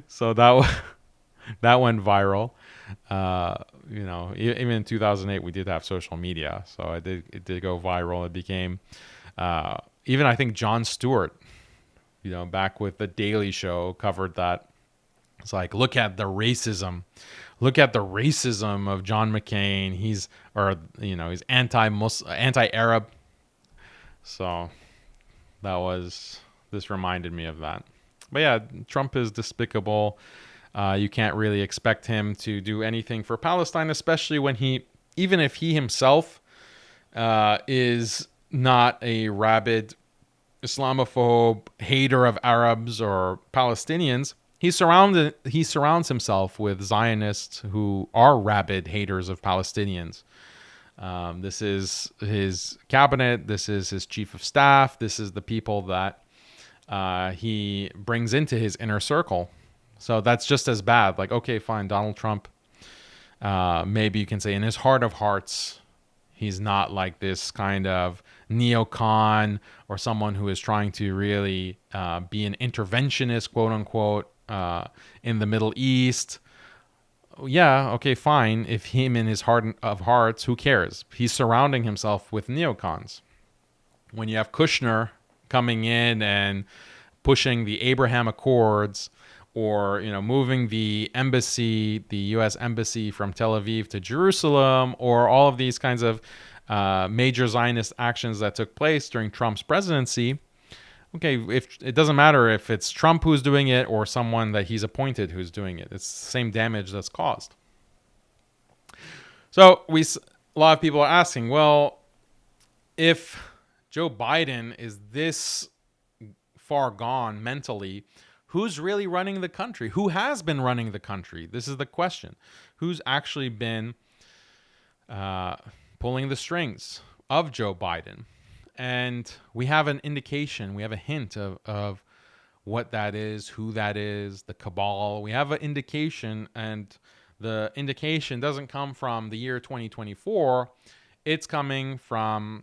So that went viral. You know, even in 2008, we did have social media. So it did go viral. It became, even I think Jon Stewart, you know, back with the Daily Show, covered that. It's like, look at the racism. Look at the racism of John McCain. He's anti-Arab. So this reminded me of that. But yeah, Trump is despicable. You can't really expect him to do anything for Palestine, especially when even if he himself is not a rabid Islamophobe, hater of Arabs or Palestinians, he surrounds himself with Zionists who are rabid haters of Palestinians. This is his cabinet. This is his chief of staff. This is the people that he brings into his inner circle. So that's just as bad. Like, okay, fine, Donald Trump, maybe you can say in his heart of hearts, he's not like this kind of neocon or someone who is trying to really be an interventionist, quote unquote, in the Middle East. Yeah, okay, fine. If him in his heart of hearts, who cares? He's surrounding himself with neocons. When you have Kushner coming in and pushing the Abraham Accords, or moving the embassy, the U.S. embassy from Tel Aviv to Jerusalem, or all of these kinds of major Zionist actions that took place during Trump's presidency. Okay, if it doesn't matter if it's Trump who's doing it or someone that he's appointed who's doing it. It's the same damage that's caused. So a lot of people are asking, well, if Joe Biden is this far gone mentally, who's really running the country? Who has been running the country? This is the question. Who's actually been pulling the strings of Joe Biden? And we have an indication, we have a hint of what that is, who that is, the cabal. We have an indication, and the indication doesn't come from the year 2024. It's coming from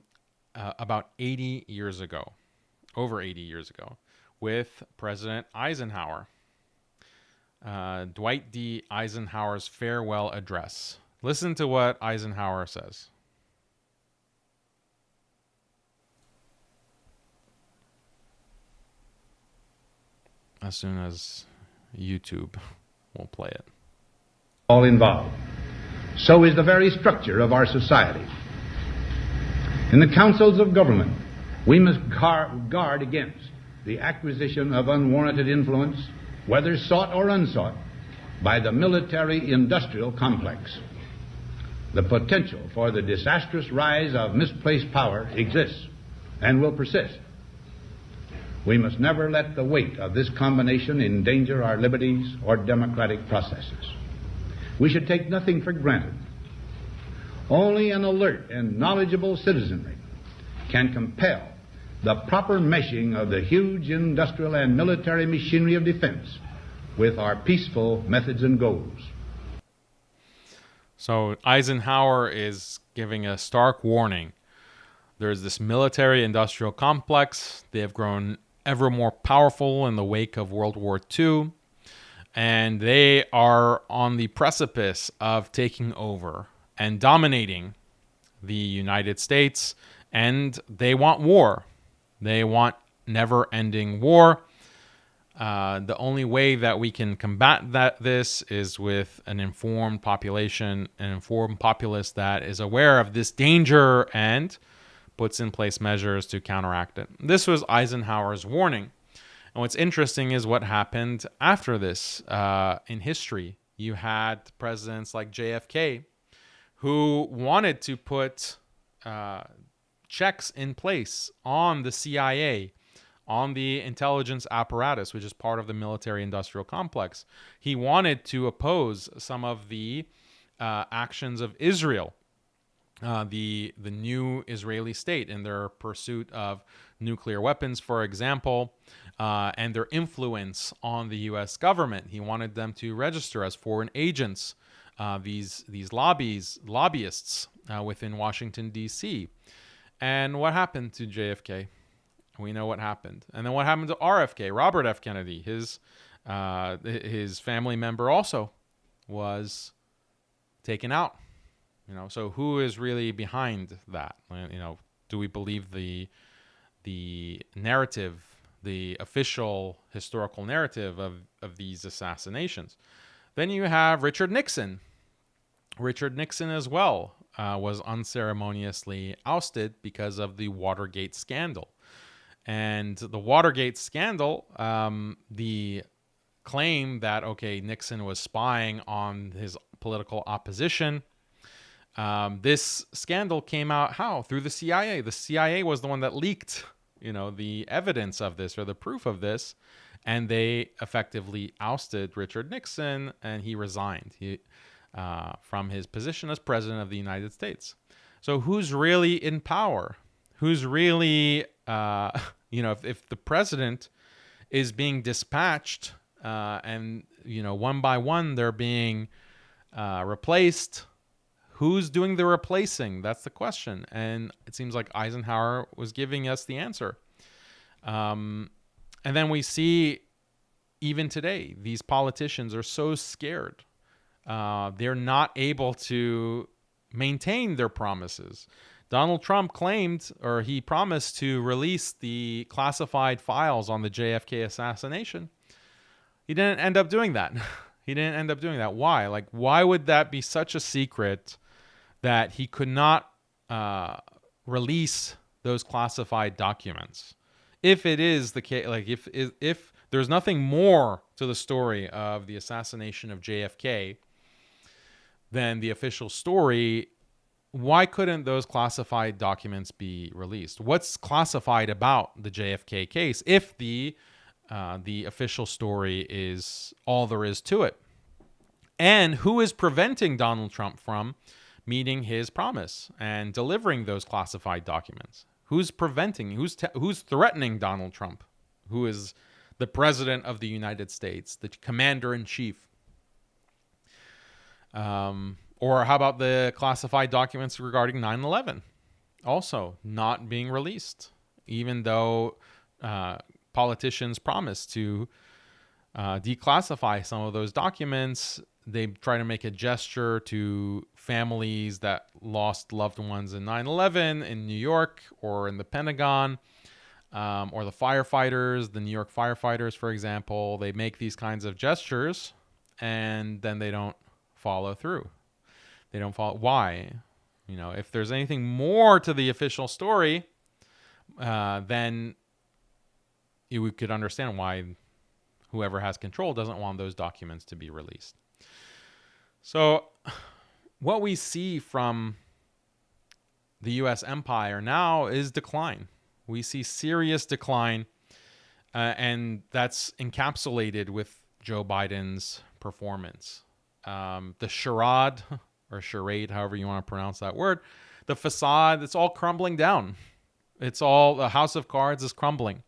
about 80 years ago, over 80 years ago, with President Eisenhower. Dwight D. Eisenhower's farewell address. Listen to what Eisenhower says. As soon as YouTube will play it. All involved. So is the very structure of our society. In the councils of government, we must guard against the acquisition of unwarranted influence, whether sought or unsought, by the military-industrial complex. The potential for the disastrous rise of misplaced power exists and will persist. We must never let the weight of this combination endanger our liberties or democratic processes. We should take nothing for granted. Only an alert and knowledgeable citizenry can compel the proper meshing of the huge industrial and military machinery of defense with our peaceful methods and goals. So Eisenhower is giving a stark warning. There's this military-industrial complex. They have grown ever more powerful in the wake of World War II, and they are on the precipice of taking over and dominating the United States, and they want war. They want never-ending war. The only way that we can combat this is with an informed population, an informed populace that is aware of this danger and puts in place measures to counteract it. This was Eisenhower's warning. And what's interesting is what happened after this in history. You had presidents like JFK who wanted to put checks in place on the CIA, on the intelligence apparatus, which is part of the military-industrial complex. He wanted to oppose some of the actions of Israel, the new Israeli state, in their pursuit of nuclear weapons, for example, and their influence on the U.S. government. He wanted them to register as foreign agents, these lobbyists within Washington, D.C. And what happened to JFK? We know what happened. And then what happened to RFK, Robert F. Kennedy? His family member also was taken out. So who is really behind that? Do we believe the narrative, the official historical narrative of these assassinations? Then you have Richard Nixon. Richard Nixon as well was unceremoniously ousted because of the Watergate scandal. And the Watergate scandal, the claim that, Nixon was spying on his political opposition. This scandal came out how? Through the CIA. The CIA was the one that leaked, the evidence of this or the proof of this, and they effectively ousted Richard Nixon, and he resigned from his position as president of the United States. So who's really in power? Who's really, if the president is being dispatched and, one by one they're being replaced, who's doing the replacing? That's the question. And it seems like Eisenhower was giving us the answer. And then we see even today, these politicians are so scared. They're not able to maintain their promises. Donald Trump claimed, or he promised to release the classified files on the JFK assassination. He didn't end up doing that. Why? Why would that be such a secret that he could not release those classified documents? If it is the case, if there's nothing more to the story of the assassination of JFK than the official story, why couldn't those classified documents be released? What's classified about the JFK case if the official story is all there is to it? And who is preventing Donald Trump from meeting his promise and delivering those classified documents? Who's preventing? Who's threatening Donald Trump, who is the president of the United States, the commander-in-chief? Or how about the classified documents regarding 9/11? Also not being released, even though politicians promised to declassify some of those documents. They try to make a gesture to families that lost loved ones in 9/11 in New York or in the Pentagon, or the firefighters, the New York firefighters, for example. They make these kinds of gestures and then they don't follow through. They don't follow. Why? If there's anything more to the official story, then we could understand why whoever has control doesn't want those documents to be released. So what we see from the U.S. empire now is decline. We see serious decline, and that's encapsulated with Joe Biden's performance. The charade, or charade, however you want to pronounce that word, the facade, it's all crumbling down. It's all, the house of cards is crumbling.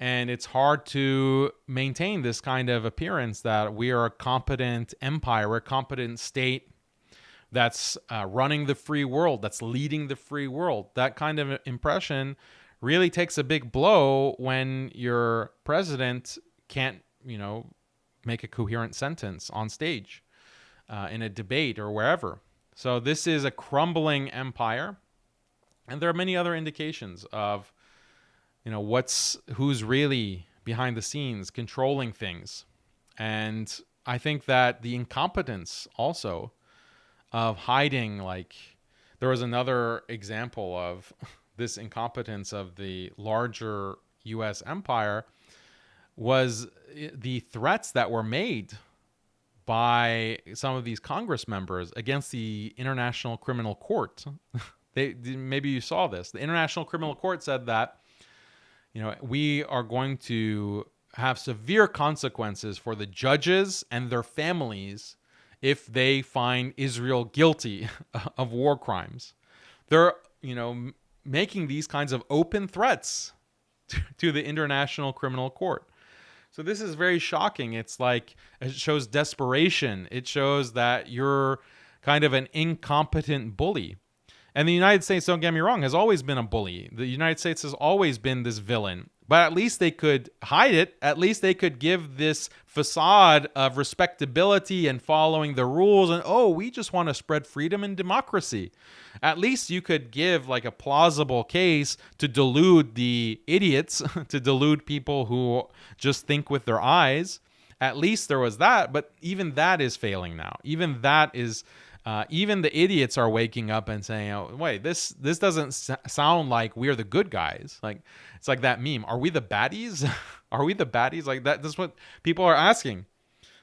And it's hard to maintain this kind of appearance that we are a competent empire, we're a competent state that's running the free world, that's leading the free world. That kind of impression really takes a big blow when your president can't, make a coherent sentence on stage, in a debate or wherever. So this is a crumbling empire. And there are many other indications of, who's really behind the scenes controlling things. And I think that the incompetence also of hiding, like there was another example of this incompetence of the larger US empire was the threats that were made by some of these Congress members against the International Criminal Court. Maybe you saw this. The International Criminal Court said that, we are going to have severe consequences for the judges and their families if they find Israel guilty of war crimes. They're, making these kinds of open threats to the International Criminal Court. So this is very shocking. It's like, it shows desperation. It shows that you're kind of an incompetent bully. And the United States, don't get me wrong, has always been a bully. The United States has always been this villain. But at least they could hide it. At least they could give this facade of respectability and following the rules. And, we just want to spread freedom and democracy. At least you could give like a plausible case to delude the idiots, to delude people who just think with their eyes. At least there was that. But even that is failing now. Even that is... even the idiots are waking up and saying, wait, this doesn't sound like we're the good guys. Like, it's like that meme. Are we the baddies? Are we the baddies? Like that's what people are asking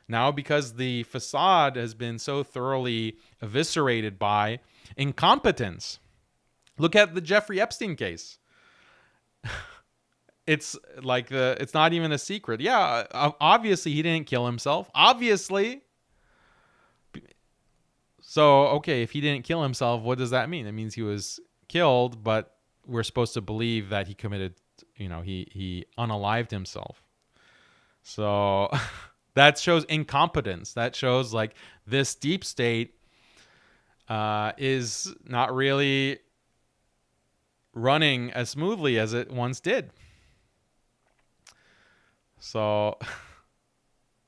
now, because the facade has been so thoroughly eviscerated by incompetence. Look at the Jeffrey Epstein case. It's like it's not even a secret. Yeah, obviously he didn't kill himself. Obviously. So, okay, if he didn't kill himself, what does that mean? It means he was killed, but we're supposed to believe that he committed, he unalived himself. So that shows incompetence. That shows like this deep state is not really running as smoothly as it once did. So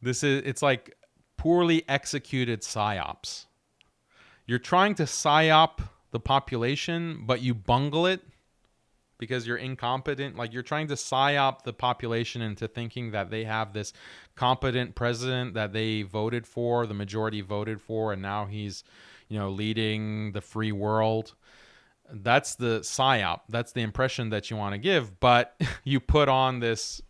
it's like poorly executed psyops. You're trying to psyop the population, but you bungle it because you're incompetent. Like, you're trying to psyop the population into thinking that they have this competent president that they voted for, the majority voted for, and now he's, leading the free world. That's the psyop. That's the impression that you want to give. But you put on this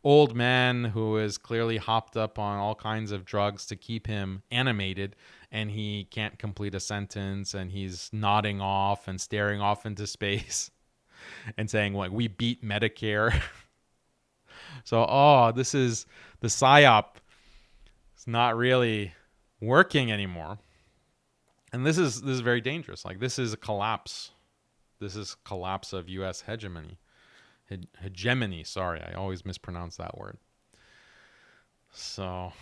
old man who is clearly hopped up on all kinds of drugs to keep him animated, and he can't complete a sentence, and he's nodding off and staring off into space and saying, like, we beat Medicare. So, this is the psyop. It's not really working anymore. And this is very dangerous. Like, this is a collapse. This is collapse of U.S. hegemony. Hegemony, sorry, I always mispronounce that word. So,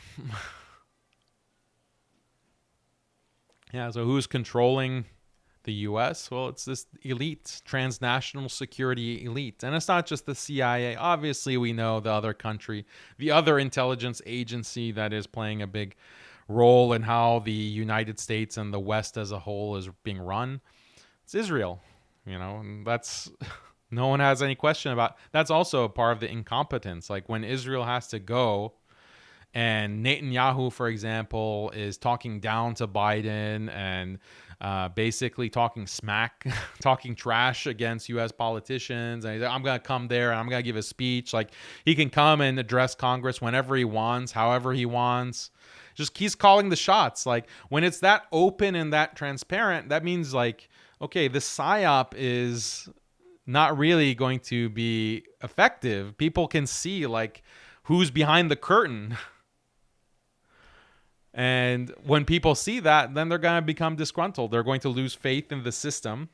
yeah, so who's controlling the U.S.? Well, it's this elite, transnational security elite. And it's not just the CIA. Obviously, we know the other country, the other intelligence agency that is playing a big role in how the United States and the West as a whole is being run. It's Israel, and that's... No one has any question about. That's also a part of the incompetence. Like, when Israel has to go, and Netanyahu, for example, is talking down to Biden and basically talking smack, talking trash against U.S. politicians. And he's like, I'm going to come there and I'm going to give a speech. Like, he can come and address Congress whenever he wants, however he wants. Just he's calling the shots. Like, when it's that open and that transparent, that means like, okay, this psyop is not really going to be effective. People can see like who's behind the curtain. And when people see that, then they're going to become disgruntled. They're going to lose faith in the system.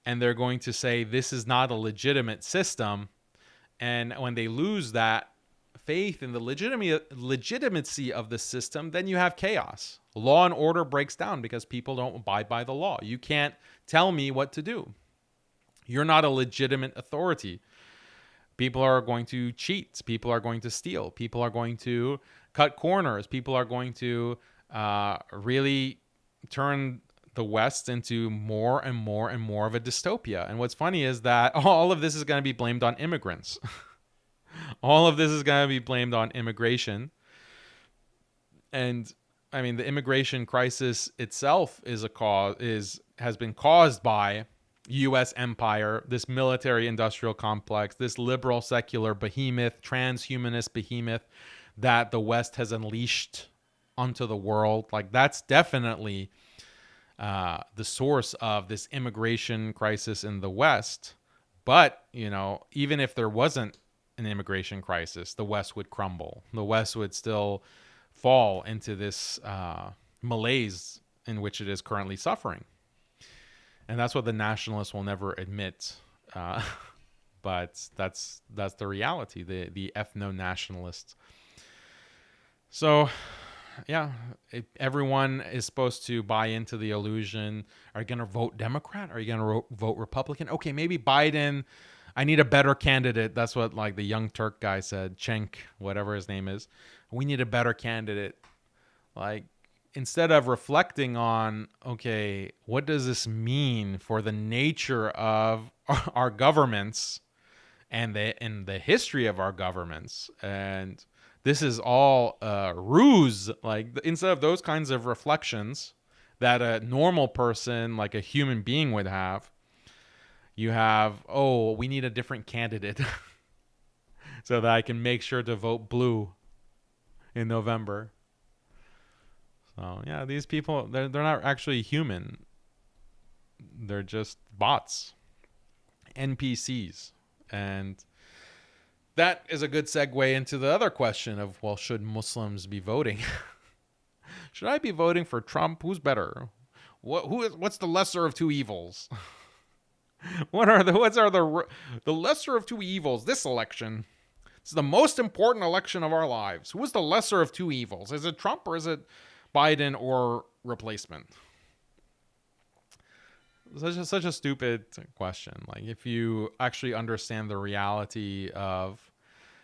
And they're going to say, this is not a legitimate system. And when they lose that faith in the legitimacy of the system, then you have chaos. Law and order breaks down because people don't abide by the law. You can't tell me what to do. You're not a legitimate authority. People are going to cheat. People are going to steal. People are going to cut corners. People are going to really turn the West into more and more and more of a dystopia. And what's funny is that all of this is going to be blamed on immigrants. All of this is going to be blamed on immigration. And I mean, the immigration crisis itself has been caused by U.S. empire, this military industrial complex, this liberal secular behemoth, transhumanist behemoth that the West has unleashed onto the world. Like, that's definitely the source of this immigration crisis in the West. But, you know, even if there wasn't an immigration crisis, the West would crumble. The West would still fall into this malaise in which it is currently suffering. And that's what the nationalists will never admit. But that's the reality, the ethno-nationalists. So, yeah, everyone is supposed to buy into the illusion. Are you going to vote Democrat? Are you going to vote Republican? Okay, maybe Biden. I need a better candidate. That's what like the Young Turk guy said, Cenk, whatever his name is. We need a better candidate. Like, instead of reflecting on, okay, what does this mean for the nature of our governments and the history of our governments? And this is all a ruse. Like, instead of those kinds of reflections that a normal person, like a human being, would have, you have, oh, we need a different candidate so that I can make sure to vote blue in November. So, yeah, these people, they're not actually human. They're just bots, NPCs. And that is a good segue into the other question of, well, should Muslims be voting? Should I be voting for Trump? Who's better? What's the lesser of two evils? What are the lesser of two evils this election? It's the most important election of our lives. Who is the lesser of two evils? Is it Trump or is it Biden or replacement? Such a stupid question. Like, if you actually understand the reality of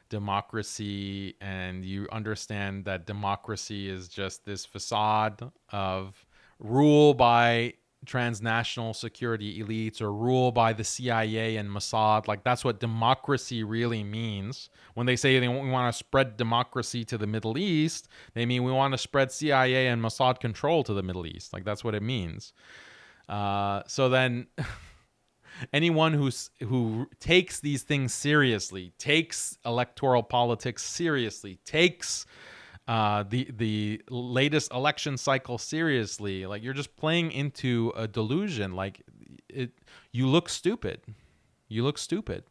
democracy and you understand that democracy is just this facade of rule by transnational security elites or rule by the CIA and Mossad, like, that's what democracy really means. When they say we want to spread democracy to the Middle East, they mean we want to spread CIA and Mossad control to the Middle East. Like, that's what it means. So then anyone who takes these things seriously, takes electoral politics seriously, takes the latest election cycle seriously, like, you're just playing into a delusion. Like, you look stupid. You look stupid.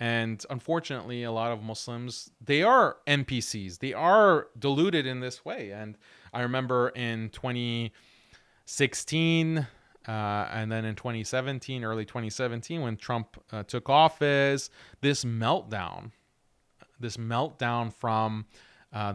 And unfortunately, a lot of Muslims, they are NPCs. They are deluded in this way. And I remember in 2016 and then in 2017, early 2017, when Trump took office, this meltdown from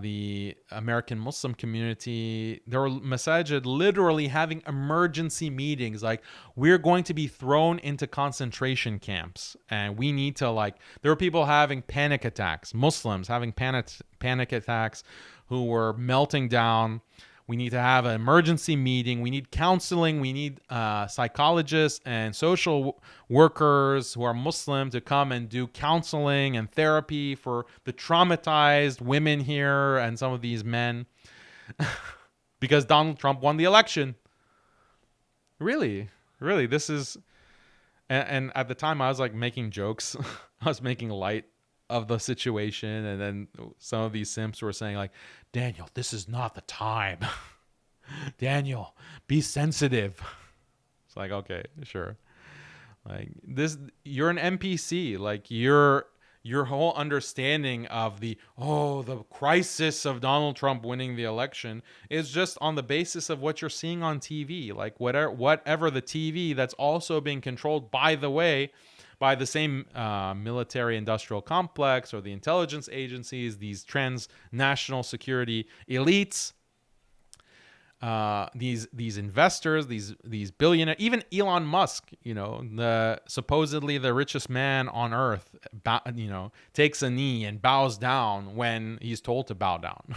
the American Muslim community. There were masajid literally having emergency meetings, like, we're going to be thrown into concentration camps and we need to, like, there were people having panic attacks, Muslims having panic attacks who were melting down. We need to have an emergency meeting. We need counseling. We need psychologists and social workers who are Muslim to come and do counseling and therapy for the traumatized women here and some of these men because Donald Trump won the election. Really, this is, and at the time I was like making jokes. I was making light of the situation, and then some of these simps were saying like, Daniel, this is not the time. Daniel, be sensitive. It's like, okay, sure. Like this, you're an NPC. Like your whole understanding of the crisis of Donald Trump winning the election is just on the basis of what you're seeing on TV. Like whatever the TV that's also being controlled, by the way, by the same military industrial complex or the intelligence agencies, these transnational security elites. These investors, these billionaires, even Elon Musk, supposedly the richest man on earth, takes a knee and bows down when he's told to bow down.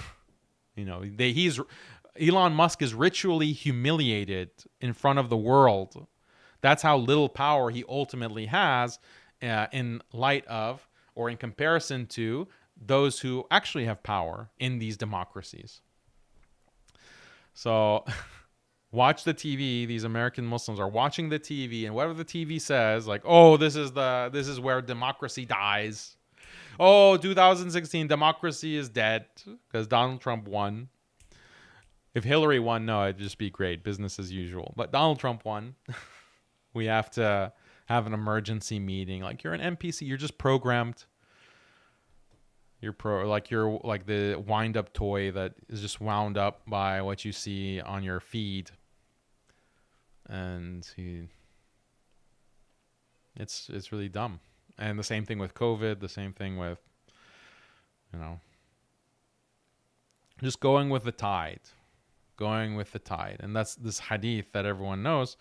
Elon Musk is ritually humiliated in front of the world. That's how little power he ultimately has in light of, or in comparison to, those who actually have power in these democracies. So watch the TV. These American Muslims are watching the TV, and whatever the TV says, like, oh, this is where democracy dies. Oh, 2016 democracy is dead because Donald Trump won. If Hillary won, no, it'd just be great, business as usual. But Donald Trump won. We have to have an emergency meeting. Like, you're an NPC. You're just programmed. You're like the wind-up toy that is just wound up by what you see on your feed, and it's really dumb. And the same thing with COVID. The same thing with, just going with the tide, and that's this hadith that everyone knows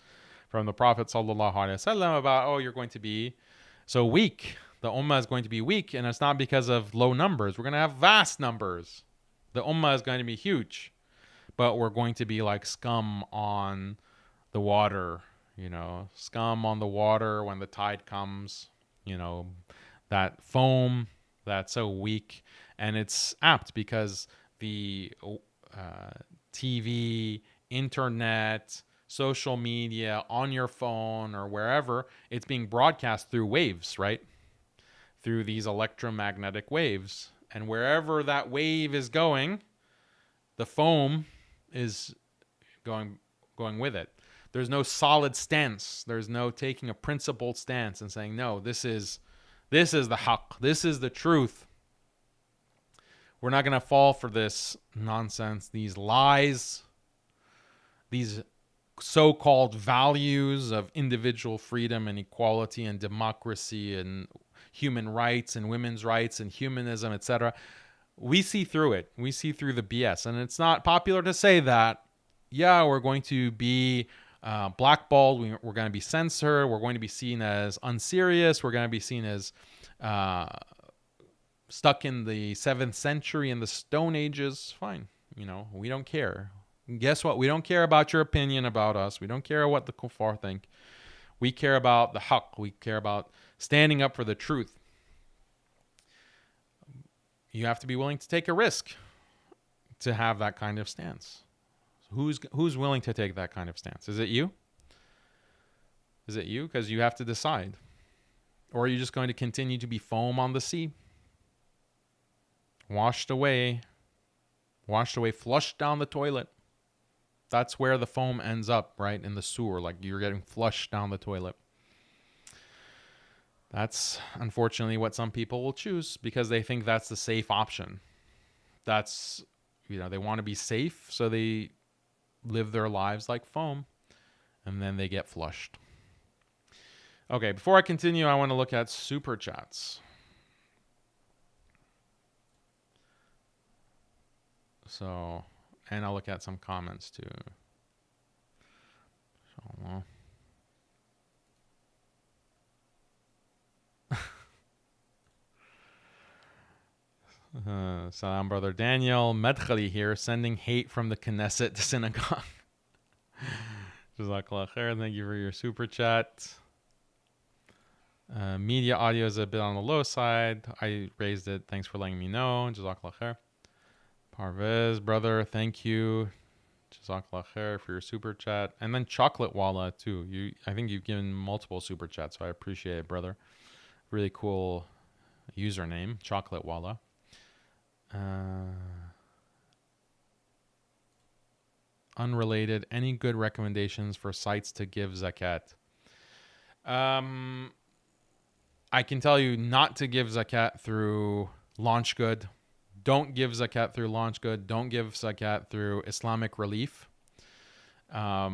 from the Prophet sallallahu alaihi wasallam about, you're going to be so weak. The ummah is going to be weak, and it's not because of low numbers. We're going to have vast numbers. The ummah is going to be huge, but we're going to be like scum on the water, scum on the water when the tide comes, that foam that's so weak. And it's apt because the TV, internet, social media, on your phone or wherever, it's being broadcast through waves, right? Through these electromagnetic waves, and wherever that wave is going, the foam is going with it. There's no solid stance. There's no taking a principled stance and saying, no, this is the haqq. This is the truth. We're not going to fall for this nonsense, these lies, these so-called values of individual freedom and equality and democracy and human rights and women's rights and humanism, etc. We see through it. We see through the BS. And it's not popular to say that. Yeah, we're going to be blackballed. We're going to be censored. We're going to be seen as unserious. We're going to be seen as stuck in the 7th century and the Stone Ages. Fine. We don't care. Guess what? We don't care about your opinion about us. We don't care what the kuffar think. We care about the haqq. We care about standing up for the truth. You have to be willing to take a risk to have that kind of stance. Who's willing to take that kind of stance? Is it you? Is it you? Because you have to decide. Or are you just going to continue to be foam on the sea? Washed away, flushed down the toilet. That's where the foam ends up, right? In the sewer, like you're getting flushed down the toilet. That's unfortunately what some people will choose because they think that's the safe option. That's, they want to be safe, so they live their lives like foam, and then they get flushed. Okay, before I continue, I want to look at super chats. So, and I'll look at some comments too. Salam, brother Daniel. Medkhali here, sending hate from the Knesset to synagogue. Jazakallah khair. Thank you for your super chat. Media audio is a bit on the low side. I raised it. Thanks for letting me know. Jazakallah khair. Parvez, brother, thank you. Jazakallah khair for your super chat. And then Chocolate Walla too. I think you've given multiple super chats, so I appreciate it, brother. Really cool username, Chocolate Walla. Unrelated, any good recommendations for sites to give zakat? I can tell you not to give zakat through LaunchGood. Don't give zakat through LaunchGood. Don't give zakat through Islamic Relief. A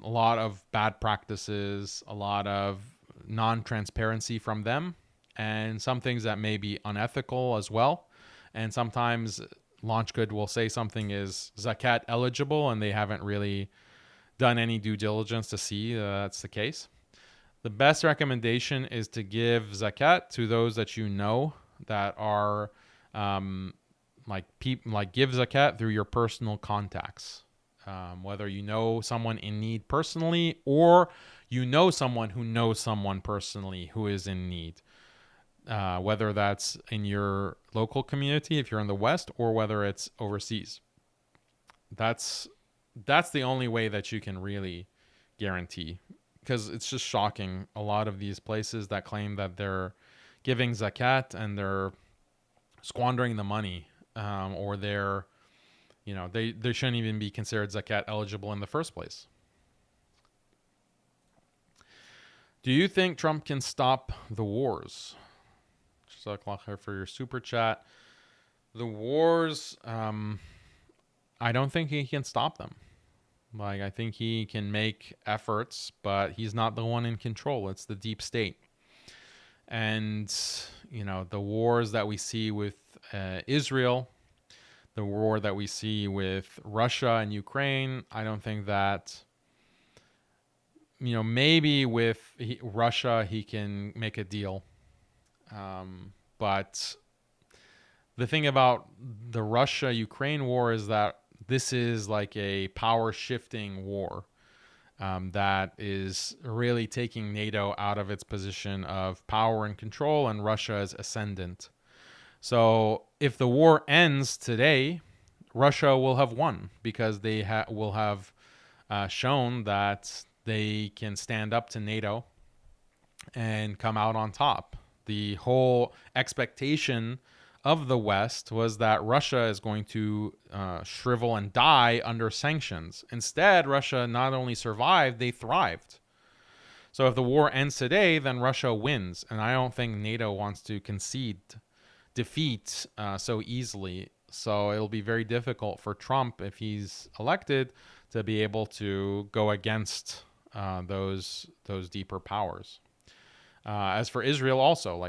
lot of bad practices, a lot of non-transparency from them, and some things that may be unethical as well. And sometimes LaunchGood will say something is zakat eligible, and they haven't really done any due diligence to see that's the case. The best recommendation is to give zakat to those that you know that are give zakat through your personal contacts. Whether you know someone in need personally, or you know someone who knows someone personally who is in need. Whether that's in your local community, if you're in the West, or whether it's overseas. That's the only way that you can really guarantee, because it's just shocking. A lot of these places that claim that they're giving zakat and they're squandering the money, or they're, they shouldn't even be considered zakat eligible in the first place. Do you think Trump can stop the wars? For your super chat. The wars, I don't think he can stop them. I think he can make efforts, but he's not the one in control. It's the deep state. And, the wars that we see with Israel, the war that we see with Russia and Ukraine, I don't think that, maybe with Russia he can make a deal. But the thing about the Russia-Ukraine war is that this is like a power-shifting war that is really taking NATO out of its position of power and control, and Russia is ascendant. So if the war ends today, Russia will have won, because they will have shown that they can stand up to NATO and come out on top. The whole expectation of the West was that Russia is going to shrivel and die under sanctions. Instead, Russia not only survived, they thrived. So if the war ends today, then Russia wins. And I don't think NATO wants to concede defeat so easily. So it'll be very difficult for Trump, if he's elected, to be able to go against those deeper powers. As for Israel also,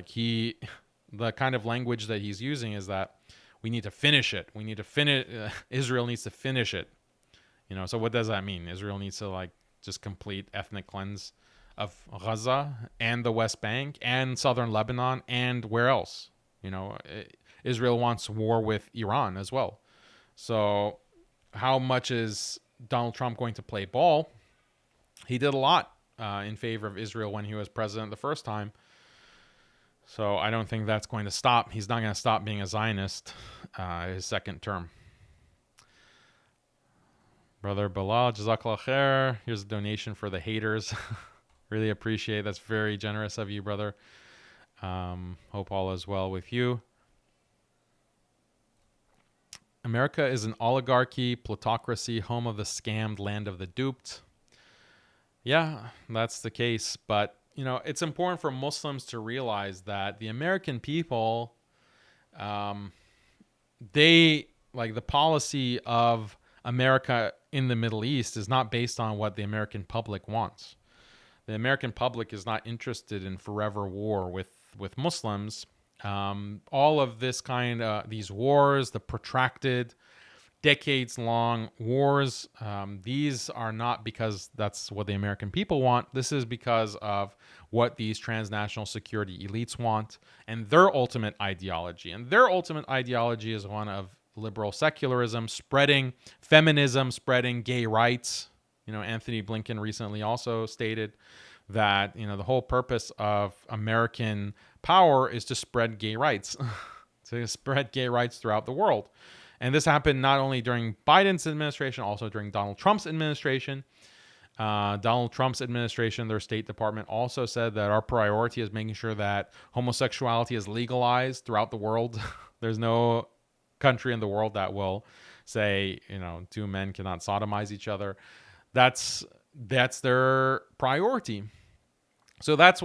the kind of language that he's using is that we need to finish it. We need to finish, Israel needs to finish it. So what does that mean? Israel needs to just complete ethnic cleanse of Gaza and the West Bank and southern Lebanon and where else? Israel wants war with Iran as well. So how much is Donald Trump going to play ball? He did a lot in favor of Israel when he was president the first time. So I don't think that's going to stop. He's not going to stop being a Zionist his second term. Brother Bilal, Jazakallah khair. Here's a donation for the haters. Really appreciate it. That's very generous of you, brother. Hope all is well with you. America is an oligarchy, plutocracy, home of the scammed, land of the duped. Yeah, that's the case. But, it's important for Muslims to realize that the American people, the policy of America in the Middle East is not based on what the American public wants. The American public is not interested in forever war with Muslims. All of this these wars, the protracted, decades-long wars, these are not because that's what the American people want. This is because of what these transnational security elites want and their ultimate ideology. And their ultimate ideology is one of liberal secularism, spreading feminism, spreading gay rights. Anthony Blinken recently also stated that, the whole purpose of American power is to spread gay rights, to spread gay rights throughout the world. And this happened not only during Biden's administration, also during Donald Trump's administration. Donald Trump's administration, their State Department also said that our priority is making sure that homosexuality is legalized throughout the world. There's no country in the world that will say, two men cannot sodomize each other. That's their priority. So that's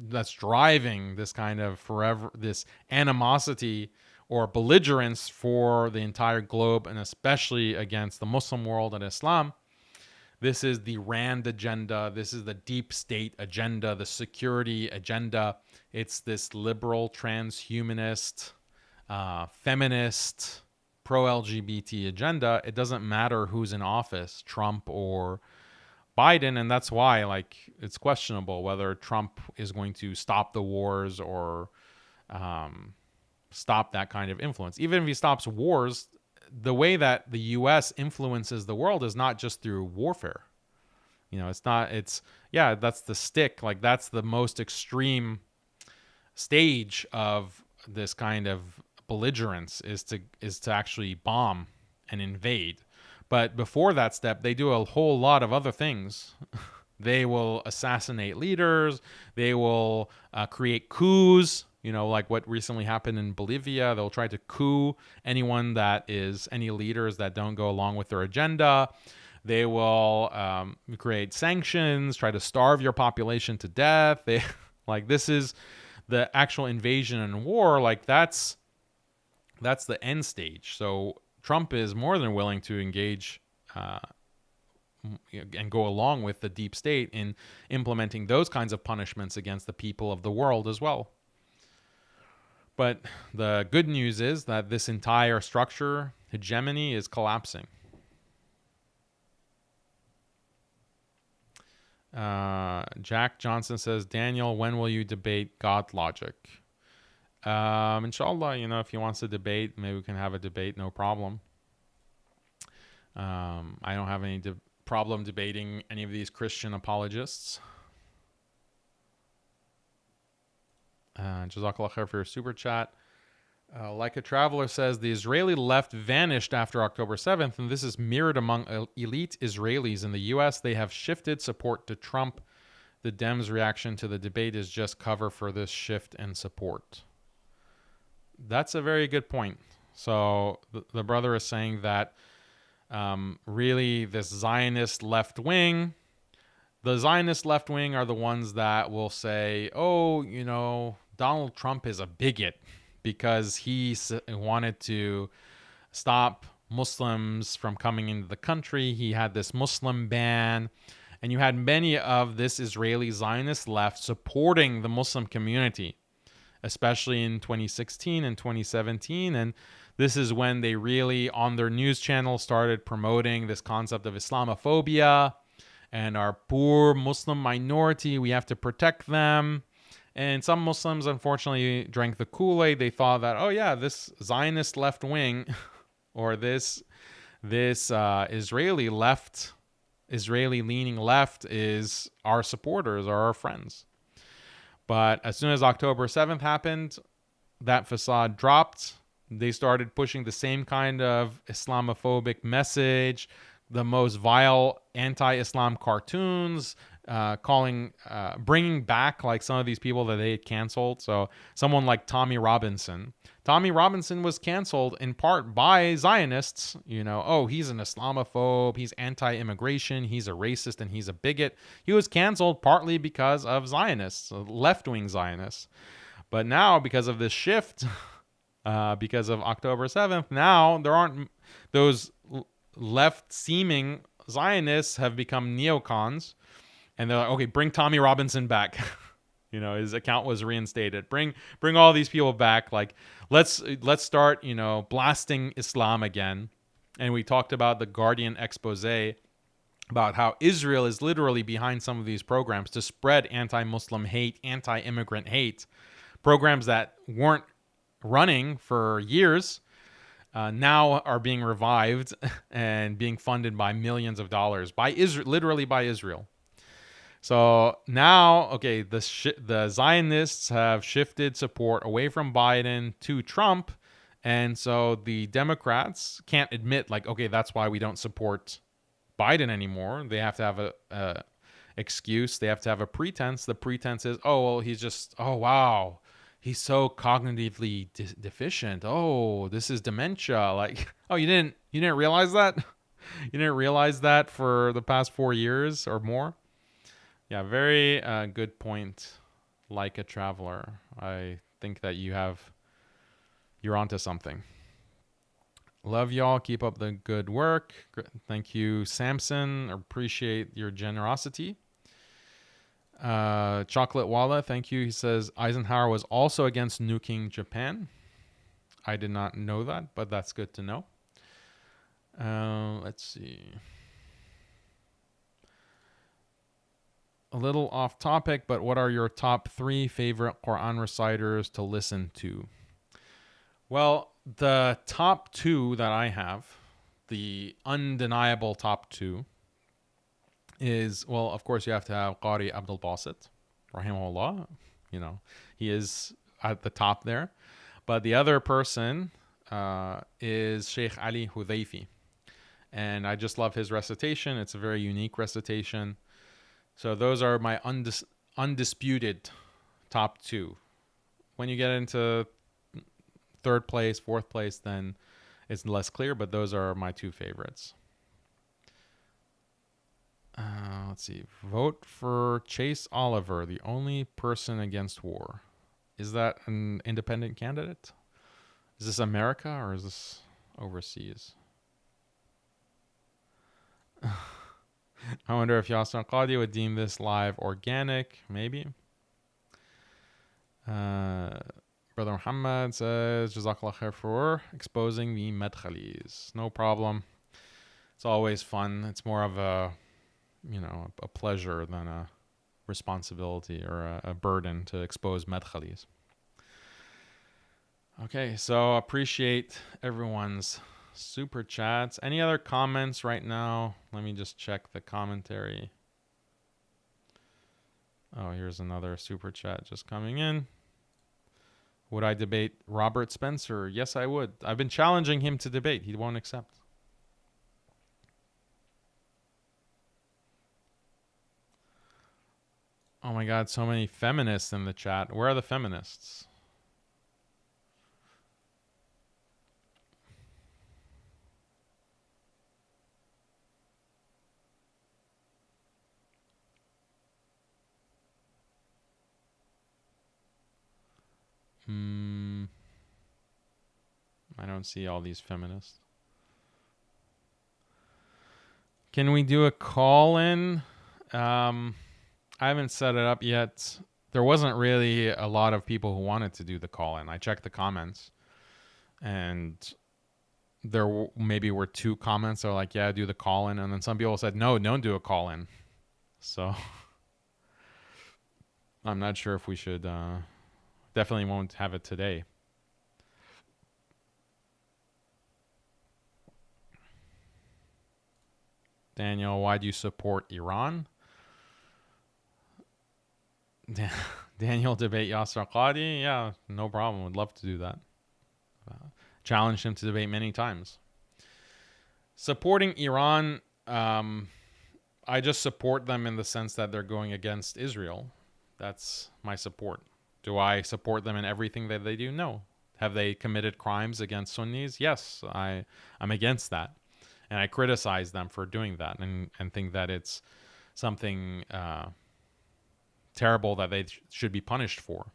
that's driving this kind of this animosity or belligerence for the entire globe, and especially against the Muslim world and Islam. This is the RAND agenda. This is the deep state agenda, the security agenda. It's this liberal, transhumanist, feminist, pro-LGBT agenda. It doesn't matter who's in office, Trump or Biden, and that's why it's questionable whether Trump is going to stop the wars or stop that kind of influence. Even if he stops wars, the way that the U.S. influences the world is not just through warfare. That's the stick. That's the most extreme stage of this kind of belligerence is to actually bomb and invade. But before that step, they do a whole lot of other things. They will assassinate leaders. They will create coups. Like what recently happened in Bolivia. They'll try to coup any leaders that don't go along with their agenda. They will create sanctions, try to starve your population to death. This is the actual invasion and war. That's the end stage. So Trump is more than willing to engage and go along with the deep state in implementing those kinds of punishments against the people of the world as well. But the good news is that this entire structure, hegemony, is collapsing. Jack Johnson says, Daniel, when will you debate God logic? Inshallah, if he wants to debate, maybe we can have a debate, no problem. I don't have any problem debating any of these Christian apologists. Jazakallah khair for your super chat. Like a Traveler says, the Israeli left vanished after October 7th, and this is mirrored among elite Israelis in the U.S. They have shifted support to Trump. The Dems' reaction to the debate is just cover for this shift and support. That's a very good point. So the brother is saying that really this Zionist left wing, the Zionist left wing are the ones that will say, Donald Trump is a bigot because he wanted to stop Muslims from coming into the country. He had this Muslim ban. And you had many of this Israeli Zionist left supporting the Muslim community, especially in 2016 and 2017. And this is when they really, on their news channel, started promoting this concept of Islamophobia and our poor Muslim minority. We have to protect them. And some Muslims, unfortunately, drank the Kool-Aid. They thought that, this Zionist left wing or this Israeli leaning left is our supporters or our friends. But as soon as October 7th happened, that facade dropped. They started pushing the same kind of Islamophobic message, the most vile anti-Islam cartoons, bringing back some of these people that they had canceled. So someone like Tommy Robinson. Tommy Robinson was canceled in part by Zionists. He's an Islamophobe, he's anti-immigration, he's a racist, and he's a bigot. He was canceled partly because of Zionists, left-wing Zionists. But now, because of this shift, because of October 7th, now there aren't those left-seeming Zionists have become neocons. And they're like, okay, bring Tommy Robinson back. His account was reinstated. Bring all these people back. Let's start, blasting Islam again. And we talked about the Guardian expose about how Israel is literally behind some of these programs to spread anti-Muslim hate, anti-immigrant hate. Programs that weren't running for years now are being revived and being funded by millions of dollars by Israel, literally by Israel. So now, the Zionists have shifted support away from Biden to Trump, And so the Democrats can't admit, like, okay, that's why we don't support Biden anymore. They have to have a excuse. They have to have a pretense. The pretense is, oh, well, he's just, oh, wow, he's so cognitively deficient. Oh, this is dementia. Like, oh, you didn't realize that? You didn't realize that for the past 4 years or more? Yeah, very good point. Like a traveler, I think that you're onto something. Love y'all. Keep up the good work. Thank you, Samson. Appreciate your generosity. Chocolate Walla, thank you. He says Eisenhower was also against nuking Japan. I did not know that, but that's good to know. Let's see. A little off topic, but what are your top 3 favorite Quran reciters to listen to? Well, the top 2 that I have, the undeniable top 2, is, well, of course, you have to have Qari Abdul Basit, rahimahullah. You know, he is at the top there. But the other person is Sheikh Ali Hudhaifi. And I just love his recitation. It's a very unique recitation. So those are my undisputed top 2. When you get into 3rd place, 4th place, then it's less clear, but those are my 2 favorites. Let's see. Vote for Chase Oliver, the only person against war. Is that an independent candidate? Is this America or is this overseas? I wonder if Yasser Qadi would deem this live organic. Maybe. Brother Muhammad says, Jazakallah khair for exposing the Madkhalis. No problem. It's always fun. It's more of a, a pleasure than a responsibility or a burden to expose Madkhalis. Okay, so appreciate everyone's super chats. Any other comments right now? Let me just check the commentary. Oh, here's another super chat just coming in. Would I debate Robert Spencer? Yes, I would. I've been challenging him to debate. He won't accept. Oh my God, so many feminists in the chat. Where are the feminists? I don't see all these feminists. Can we do a call-in? I haven't set it up yet. There wasn't really a lot of people who wanted to do the call-in. I checked the comments, and there maybe were 2 comments that were like, yeah, do the call-in. And then some people said, no, don't do a call-in. So I'm not sure if we should... definitely won't have it today. Daniel, why do you support Iran? Daniel, debate Yasser Qadi? Yeah, no problem. Would love to do that. Challenged him to debate many times. Supporting Iran, I just support them in the sense that they're going against Israel. That's my support. Do I support them in everything that they do? No. Have they committed crimes against Sunnis? Yes, I'm against that. And I criticize them for doing that and think that it's something terrible that they should be punished for.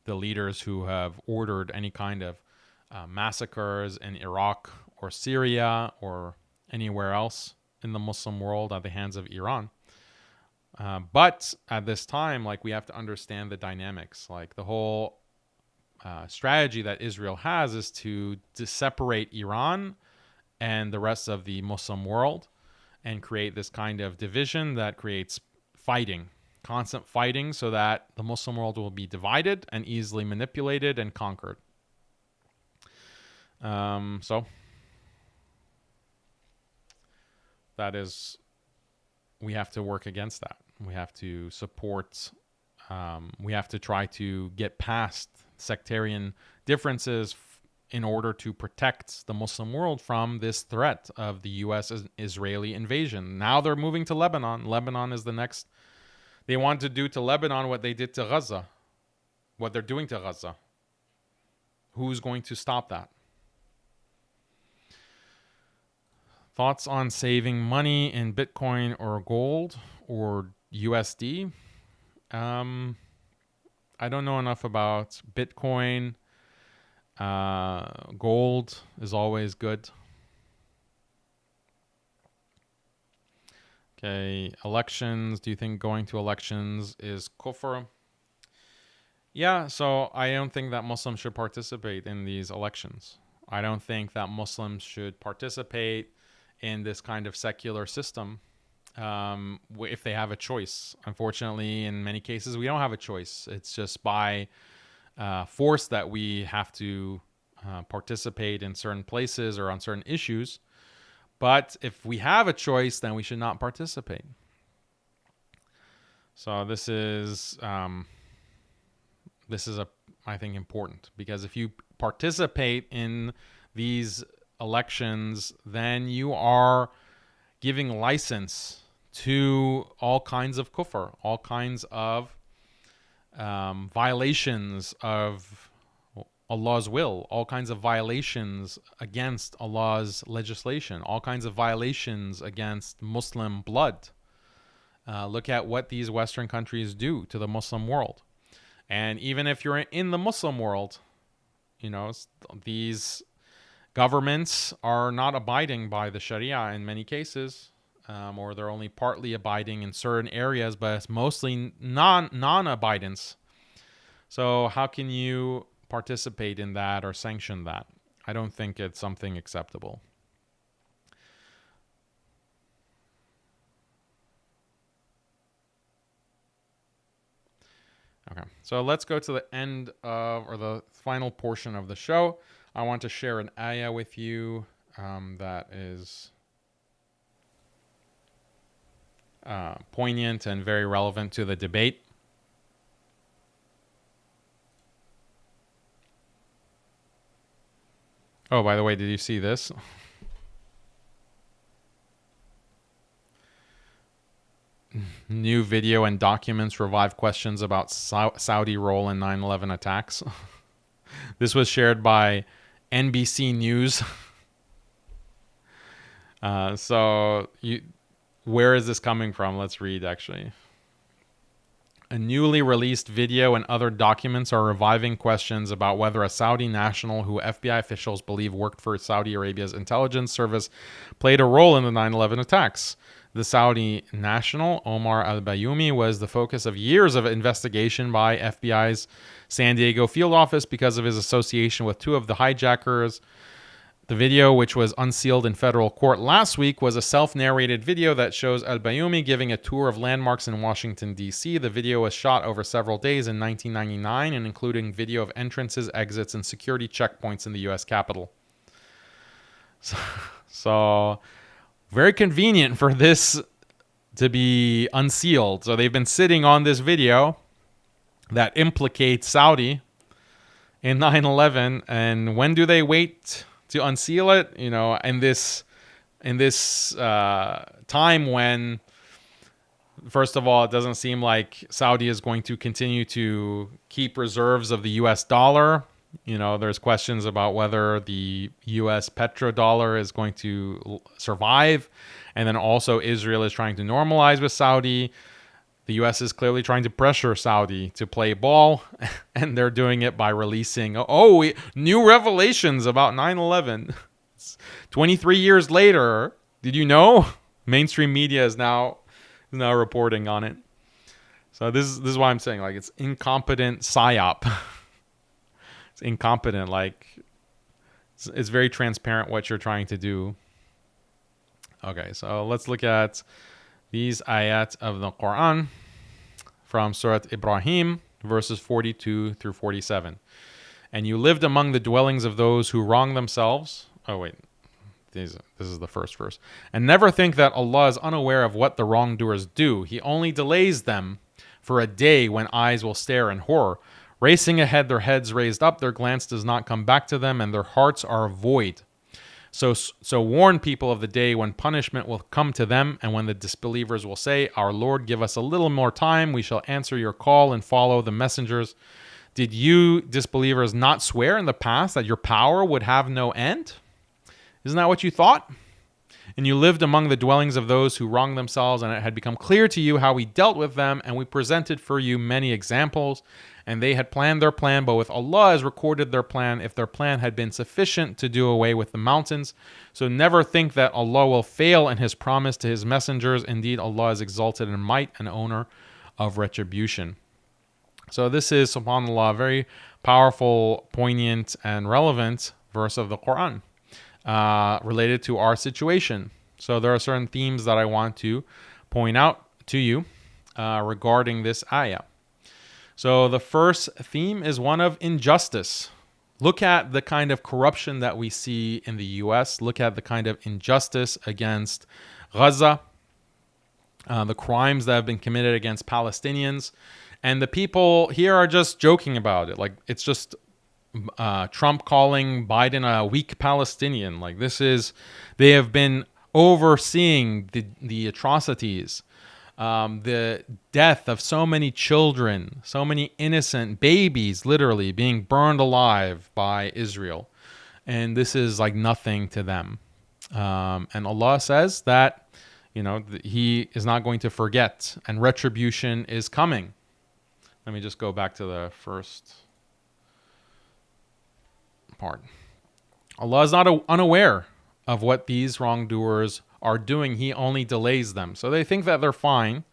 The leaders who have ordered any kind of massacres in Iraq or Syria or anywhere else in the Muslim world at the hands of Iran. But at this time, like, we have to understand the dynamics. Like, the whole strategy that Israel has is to separate Iran and the rest of the Muslim world and create this kind of division that creates fighting, constant fighting, so that the Muslim world will be divided and easily manipulated and conquered. So that is, we have to work against that. We have to support, we have to try to get past sectarian differences in order to protect the Muslim world from this threat of the U.S. Israeli invasion. Now they're moving to Lebanon. Lebanon is the next. They want to do to Lebanon what they did to Gaza, what they're doing to Gaza. Who's going to stop that? Thoughts on saving money in Bitcoin or gold or USD? I don't know enough about Bitcoin. Gold is always good. Okay, elections. Do you think going to elections is kufr? Yeah, so I don't think that Muslims should participate in these elections. I don't think that Muslims should participate in this kind of secular system if they have a choice. Unfortunately, in many cases, we don't have a choice. It's just by force that we have to participate in certain places or on certain issues. But if we have a choice, then we should not participate. So this is I think, important, because if you participate in these elections, then you are giving license to all kinds of kufr, all kinds of violations of Allah's will, all kinds of violations against Allah's legislation, all kinds of violations against Muslim blood. Look at what these Western countries do to the Muslim world. And even if you're in the Muslim world, you know, these governments are not abiding by the Sharia in many cases, or they're only partly abiding in certain areas, but it's mostly non-abidance. So how can you participate in that or sanction that? I don't think it's something acceptable. Okay, so let's go to the end of, or the final portion of the show. I want to share an ayah with you that is poignant and very relevant to the debate. Oh, by the way, did you see this? New video and documents revive questions about Saudi role in 9/11 attacks. This was shared by NBC News. Where is this coming from? Let's read, actually. A newly released video and other documents are reviving questions about whether a Saudi national who FBI officials believe worked for Saudi Arabia's intelligence service played a role in the 9/11 attacks. The Saudi national, Omar al-Bayoumi, was the focus of years of investigation by FBI's San Diego field office because of his association with two of the hijackers. The video, which was unsealed in federal court last week, was a self-narrated video that shows al-Bayoumi giving a tour of landmarks in Washington, D.C. The video was shot over several days in 1999 and including video of entrances, exits, and security checkpoints in the U.S. Capitol. So very convenient for this to be unsealed. So they've been sitting on this video that implicates Saudi in 9/11, and when do they wait to unseal it? You know, in this time when, first of all, it doesn't seem like Saudi is going to continue to keep reserves of the U.S. dollar. You know, there's questions about whether the U.S. petrodollar is going to survive. And then also Israel is trying to normalize with Saudi. The U.S. is clearly trying to pressure Saudi to play ball. And they're doing it by releasing, new revelations about 9/11. 23 years later, did you know? Mainstream media is now reporting on it. So this is why I'm saying, like, it's incompetent psyop. It's incompetent. Like, it's very transparent what you're trying to do. Okay, so let's look at these ayat of the Quran from Surah Ibrahim, verses 42 through 47. And you lived among the dwellings of those who wrong themselves. Oh, wait. This is the first verse. And never think that Allah is unaware of what the wrongdoers do. He only delays them for a day when eyes will stare in horror. Racing ahead, their heads raised up, their glance does not come back to them, and their hearts are void. So warn people of the day when punishment will come to them, and when the disbelievers will say, "Our Lord, give us a little more time. We shall answer your call and follow the messengers." Did you disbelievers not swear in the past that your power would have no end? Isn't that what you thought? And you lived among the dwellings of those who wronged themselves, and it had become clear to you how we dealt with them, and we presented for you many examples. And they had planned their plan, but with Allah has recorded their plan, if their plan had been sufficient to do away with the mountains. So never think that Allah will fail in His promise to His messengers. Indeed, Allah is exalted in might and owner of retribution. So this is, subhanAllah, a very powerful, poignant, and relevant verse of the Quran related to our situation. So there are certain themes that I want to point out to you regarding this ayah. So the first theme is one of injustice. Look at the kind of corruption that we see in the US. Look at the kind of injustice against Gaza, the crimes that have been committed against Palestinians. And the people here are just joking about it. Like, it's just Trump calling Biden a weak Palestinian. Like, they have been overseeing the atrocities. The death of so many children, so many innocent babies literally being burned alive by Israel. And this is like nothing to them. And Allah says that, He is not going to forget, and retribution is coming. Let me just go back to the first part. Allah is not unaware of what these wrongdoers are doing. He only delays them. So they think that they're fine.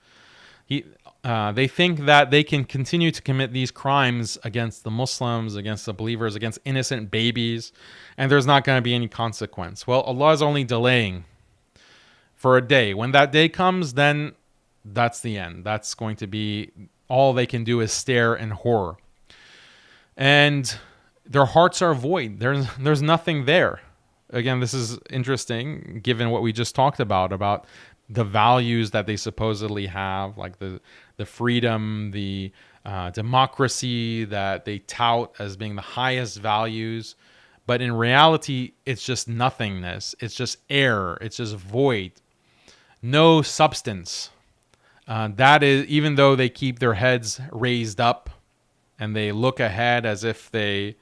They think that they can continue to commit these crimes against the Muslims, against the believers, against innocent babies, and there's not going to be any consequence. Well, Allah is only delaying for a day. When that day comes, then that's the end. That's going to be all they can do is stare in horror. And their hearts are void. There's nothing there. Again, this is interesting given what we just talked about the values that they supposedly have, like the freedom, the democracy that they tout as being the highest values. But in reality, it's just nothingness. It's just air. It's just void. No substance. That is, even though they keep their heads raised up and they look ahead as if they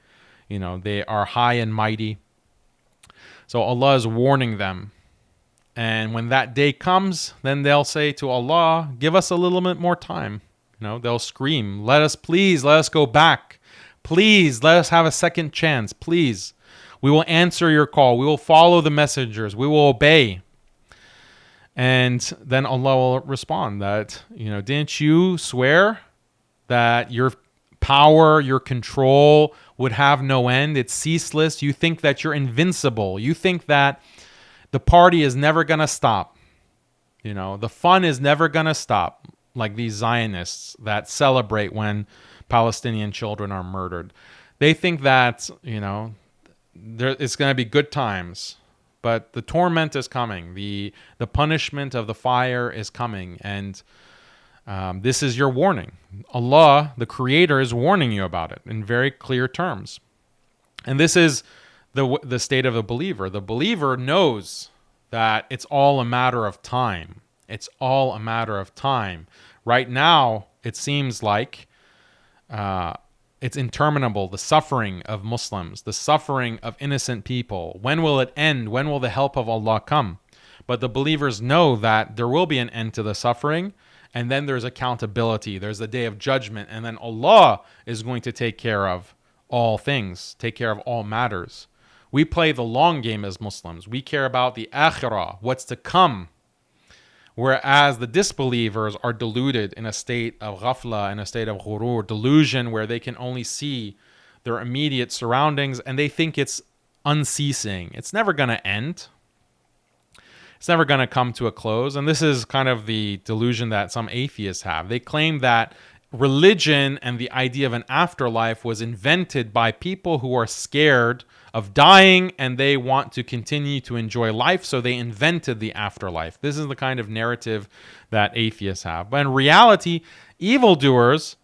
are high and mighty. So Allah is warning them. And when that day comes, then they'll say to Allah, "Give us a little bit more time." They'll scream, let us go back. Please, let us have a second chance. Please. We will answer your call. We will follow the messengers. We will obey. And then Allah will respond that, didn't you swear that your power, your control would have no end? It's ceaseless. You think that you're invincible. You think that the party is never going to stop. The fun is never going to stop, like these Zionists that celebrate when Palestinian children are murdered. They think that, it's going to be good times. But the torment is coming. The punishment of the fire is coming. And this is your warning. Allah, the Creator, is warning you about it in very clear terms. And this is the state of the believer. The believer knows that it's all a matter of time. It's all a matter of time. Right now, it seems like it's interminable, the suffering of Muslims, the suffering of innocent people. When will it end? When will the help of Allah come? But the believers know that there will be an end to the suffering, and then there's accountability. There's the day of judgment, and then Allah is going to take care of all things, take care of all matters. We play the long game as Muslims. We care about the akhirah, what's to come. Whereas the disbelievers are deluded in a state of ghafla, in a state of ghurur, delusion, where they can only see their immediate surroundings and they think it's unceasing. It's never going to end. It's never going to come to a close. And this is kind of the delusion that some atheists have. They claim that religion and the idea of an afterlife was invented by people who are scared of dying and they want to continue to enjoy life, so they invented the afterlife. This is the kind of narrative that atheists have. But in reality, evildoers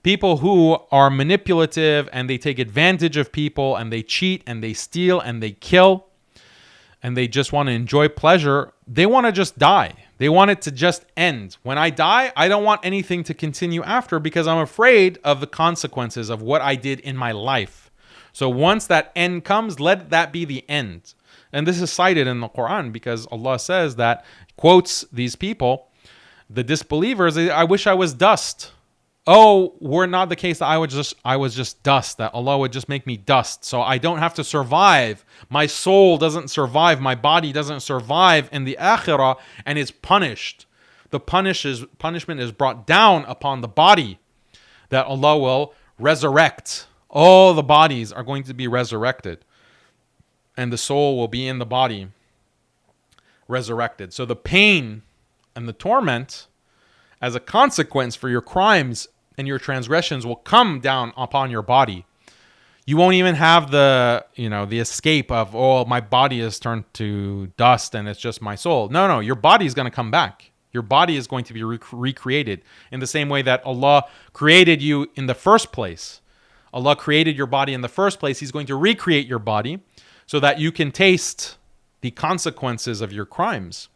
People who are manipulative and they take advantage of people and they cheat and they steal and they kill and they just want to enjoy pleasure, they want to just die. They want it to just end. When I die, I don't want anything to continue after because I'm afraid of the consequences of what I did in my life. So once that end comes, let that be the end. And this is cited in the Quran because Allah says that, quotes these people, the disbelievers, I wish I was dust. Oh, were not the case that I was just dust, that Allah would just make me dust. So I don't have to survive. My soul doesn't survive. My body doesn't survive in the akhirah and is punished. The punishment is brought down upon the body, that Allah will resurrect. All the bodies are going to be resurrected. And the soul will be in the body resurrected. So the pain and the torment as a consequence for your crimes and your transgressions will come down upon your body. You won't even have the escape of, oh, my body is turned to dust and it's just my soul. No, your body is going to come back. Your body is going to be recreated in the same way that Allah created you in the first place. Allah created your body in the first place. He's going to recreate your body so that you can taste the consequences of your crimes.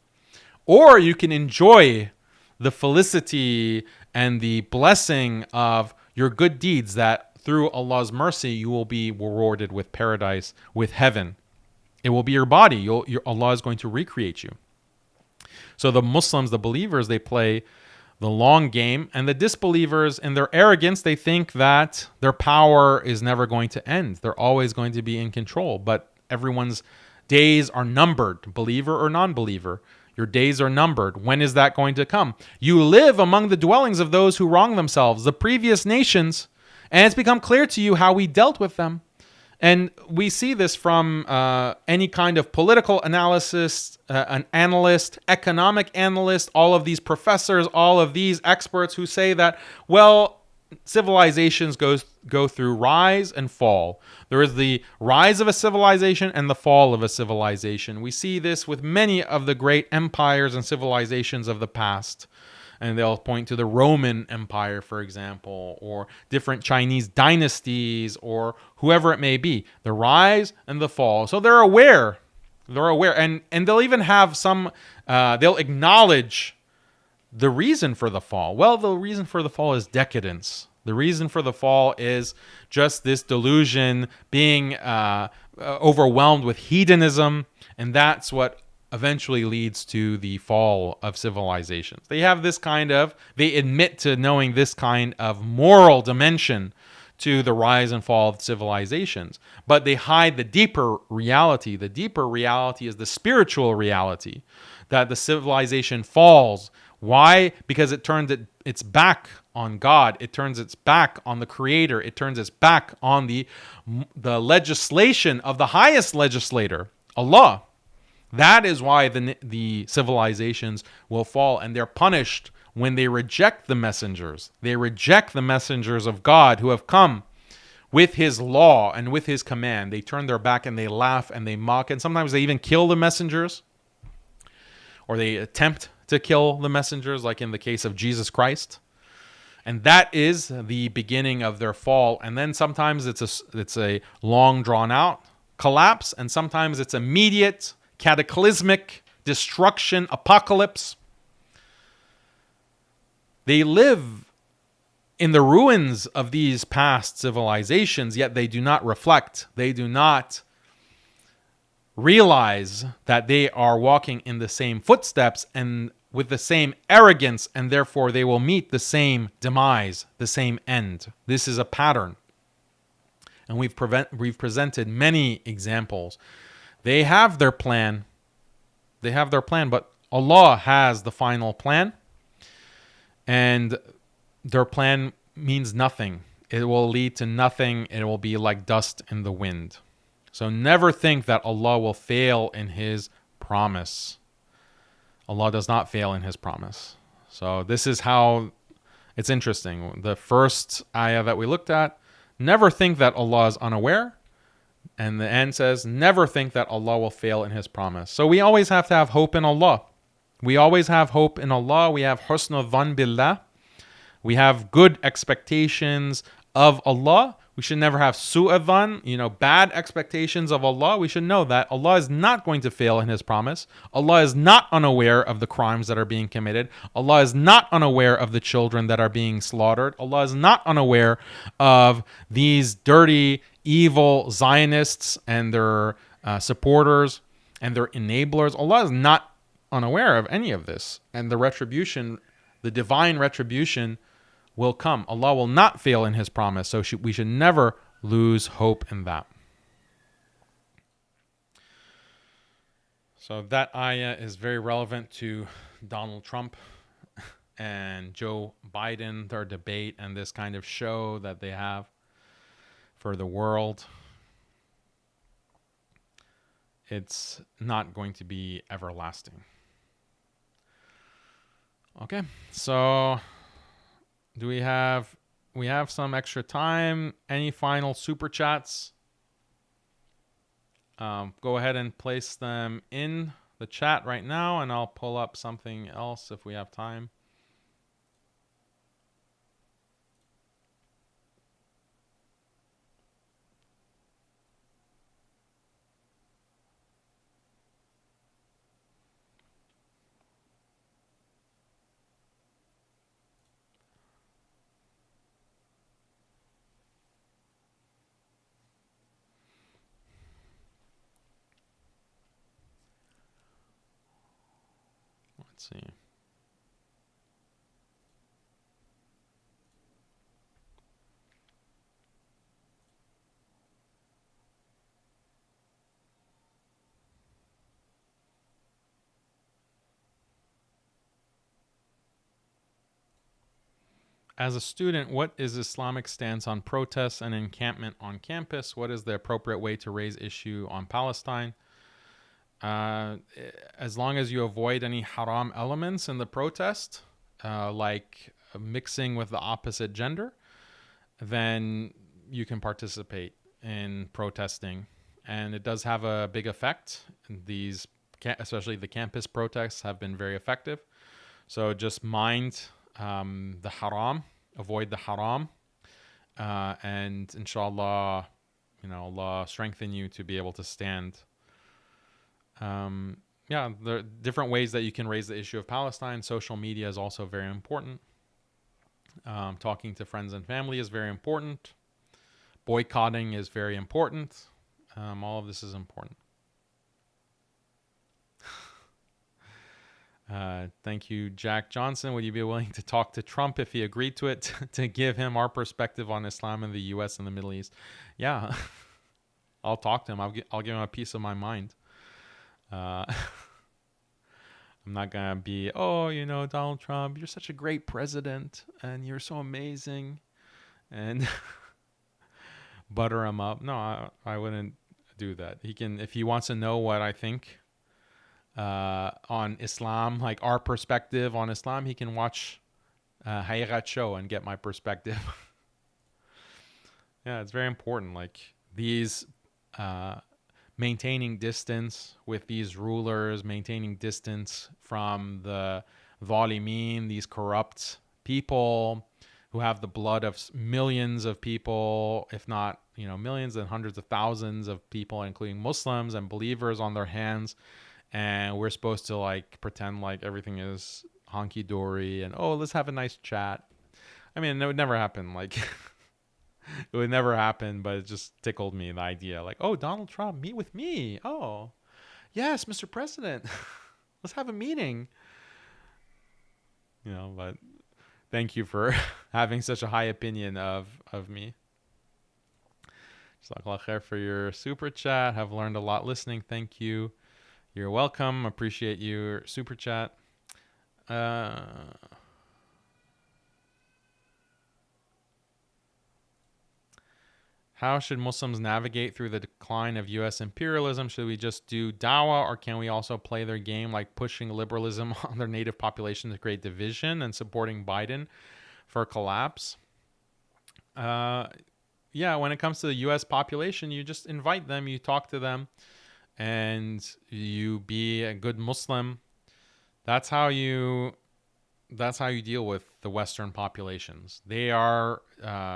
Or you can enjoy the felicity and the blessing of your good deeds, that through Allah's mercy you will be rewarded with paradise, with heaven. It will be your body. Allah is going to recreate you. So the Muslims, the believers, they play the long game, and the disbelievers, in their arrogance, they think that their power is never going to end. They're always going to be in control, but everyone's days are numbered, believer or non-believer. Your days are numbered. When is that going to come? You live among the dwellings of those who wrong themselves, the previous nations, and it's become clear to you how we dealt with them. And we see this from any kind of political analysis, an analyst, economic analyst, all of these professors, all of these experts who say that, well, civilizations go through rise and fall. There is the rise of a civilization and the fall of a civilization. We see this with many of the great empires and civilizations of the past. And they'll point to the Roman Empire, for example, or different Chinese dynasties, or whoever it may be. The rise and the fall. So they're aware. They're aware. And they'll even have some, they'll acknowledge the reason for the fall. Well, the reason for the fall is decadence. The reason for the fall is just this delusion, being overwhelmed with hedonism, and that's what eventually leads to the fall of civilizations. They have this kind of, they admit to knowing this kind of moral dimension to the rise and fall of civilizations, but they hide the deeper reality. The deeper reality is the spiritual reality, that the civilization falls. Why? Because it turns its back on God. It turns its back on the Creator. It turns its back on the legislation of the highest legislator, Allah. That is why the civilizations will fall, and they're punished when they reject the messengers. They reject the messengers of God who have come with His law and with His command. They turn their back and they laugh and they mock, and sometimes they even kill the messengers, or they attempt to kill the messengers, like in the case of Jesus Christ. And that is the beginning of their fall. And then sometimes it's a long drawn out collapse, and sometimes it's immediate, cataclysmic destruction, apocalypse. They live in the ruins of these past civilizations, yet they do not reflect. They do not realize that they are walking in the same footsteps and with the same arrogance, and therefore they will meet the same demise, the same end. This is a pattern. And we've presented many examples. They have their plan. They have their plan, but Allah has the final plan. And their plan means nothing. It will lead to nothing. It will be like dust in the wind. So never think that Allah will fail in His promise. Allah does not fail in His promise. So this is how it's interesting. The first ayah that we looked at, never think that Allah is unaware. And the end says, never think that Allah will fail in His promise. So we always have to have hope in Allah. We always have hope in Allah. We have husnul dhan billah. we have good expectations of Allah. We should never have su'adhan, bad expectations of Allah. We should know that Allah is not going to fail in His promise. Allah is not unaware of the crimes that are being committed. Allah is not unaware of the children that are being slaughtered. Allah is not unaware of these dirty, evil Zionists and their supporters and their enablers. Allah is not unaware of any of this. And the retribution, the divine retribution, will come. Allah will not fail in His promise, so we should never lose hope in that. So that ayah is very relevant to Donald Trump and Joe Biden, their debate and this kind of show that they have for the world. It's not going to be everlasting. Okay, so we have some extra time. Any final super chats? Go ahead and place them in the chat right now, and I'll pull up something else if we have time. Let's see. As a student, what is Islamic stance on protests and encampment on campus? What is the appropriate way to raise issue on Palestine? As long as you avoid any haram elements in the protest, like mixing with the opposite gender, then you can participate in protesting. And it does have a big effect. These, especially the campus protests, have been very effective. So just mind the haram, avoid the haram, and inshallah, Allah strengthen you to be able to stand. There are different ways that you can raise the issue of Palestine. Social media is also very important. Talking to friends and family is very important. Boycotting is very important. All of this is important. Thank you, Jack Johnson. Would you be willing to talk to Trump if he agreed to it, to give him our perspective on Islam in the U.S. and the Middle East? Yeah, I'll talk to him. I'll give him a piece of my mind. I'm not gonna be, Donald Trump, you're such a great president and you're so amazing, and butter him up. No, I wouldn't do that. He can, if he wants to know what I think on Islam, like our perspective on Islam, he can watch Haqiqatjou and get my perspective. Yeah, it's very important. Like these maintaining distance with these rulers, maintaining distance from the Zalimin, these corrupt people who have the blood of millions of people, if not, millions and hundreds of thousands of people, including Muslims and believers, on their hands. And we're supposed to pretend like everything is honky-dory and, let's have a nice chat. I mean, it would never happen. It would never happen, but it just tickled me, the idea. Donald Trump, meet with me. Oh, yes, Mr. President. Let's have a meeting. But thank you for having such a high opinion of me. Jazakallah khair for your super chat. Have learned a lot listening. Thank you. You're welcome. Appreciate your super chat. How should Muslims navigate through the decline of U.S. imperialism? Should we just do dawah, or can we also play their game, like pushing liberalism on their native population to create division and supporting Biden for collapse? When it comes to the U.S. population, you just invite them, you talk to them, and you be a good Muslim. That's how you that's how you deal with the Western populations. They are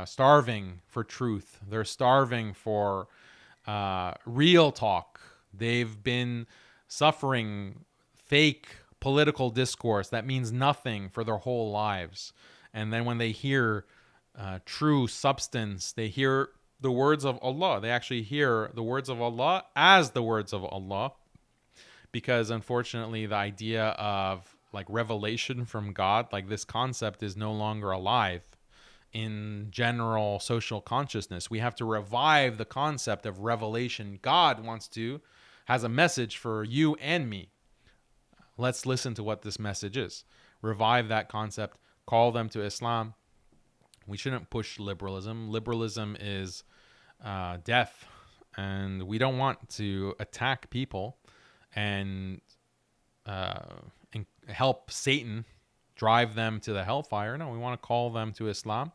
starving for truth. They're starving for real talk. They've been suffering fake political discourse that means nothing for their whole lives. And then when they hear true substance, they hear the words of Allah. They actually hear the words of Allah as the words of Allah. Because unfortunately, the idea of like revelation from God, like this concept is no longer alive in general social consciousness. We have to revive the concept of revelation. God has a message for you and me. Let's listen to what this message is. Revive that concept. Call them to Islam. We shouldn't push liberalism. Liberalism is death. And we don't want to attack people and help Satan drive them to the hellfire. No, we want to call them to Islam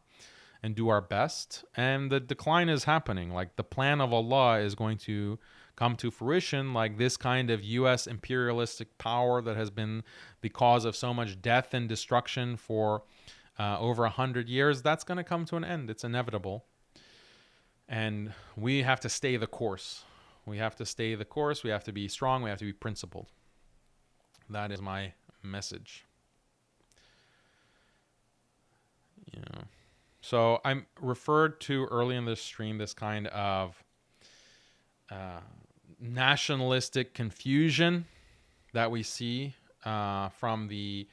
and do our best. And the decline is happening. Like the plan of Allah is going to come to fruition. Like this kind of U.S. imperialistic power that has been the cause of so much death and destruction for over 100 years, that's going to come to an end. It's inevitable. And we have to stay the course. We have to stay the course. We have to be strong. We have to be principled. That is my message. So I'm referred to early in this stream this kind of nationalistic confusion that we see from the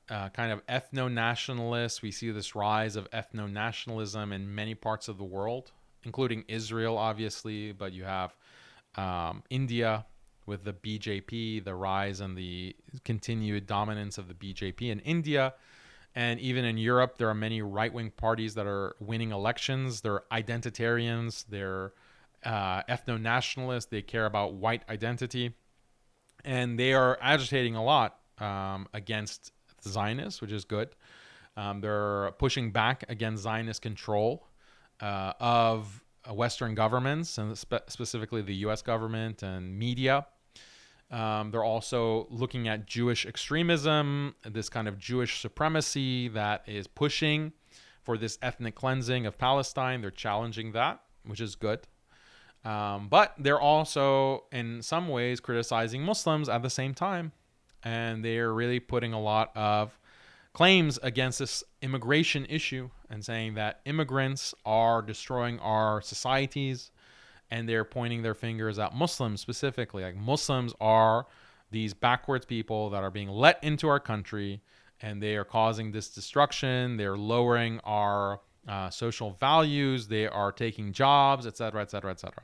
kind of ethno-nationalists. We see this rise of ethno-nationalism in many parts of the world, including Israel, obviously, but you have India with the BJP, the rise and the continued dominance of the BJP in India. And even in Europe, there are many right-wing parties that are winning elections. They're identitarians. They're ethno-nationalists. They care about white identity. And they are agitating a lot against Zionists, which is good. They're pushing back against Zionist control of Western governments, and specifically the U.S. government and media. They're also looking at Jewish extremism, this kind of Jewish supremacy that is pushing for this ethnic cleansing of Palestine. They're challenging that, which is good. But they're also, in some ways, criticizing Muslims at the same time. And they're really putting a lot of claims against this immigration issue and saying that immigrants are destroying our societies. And they're pointing their fingers at Muslims specifically. Like Muslims are these backwards people that are being let into our country, and they are causing this destruction. They're lowering our social values. They are taking jobs, etc., etc., etc.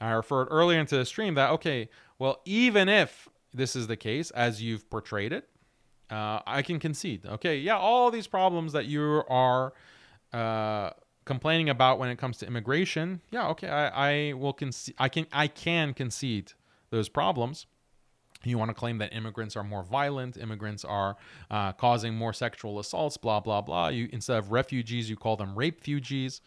I referred earlier into the stream that, okay, well, even if this is the case, as you've portrayed it, I can concede. Okay, yeah, all these problems that you are complaining about when it comes to immigration, yeah, okay, I will concede. I can concede those problems. You want to claim that immigrants are more violent, immigrants are causing more sexual assaults, blah blah blah. You, instead of refugees, you call them rape-fugees.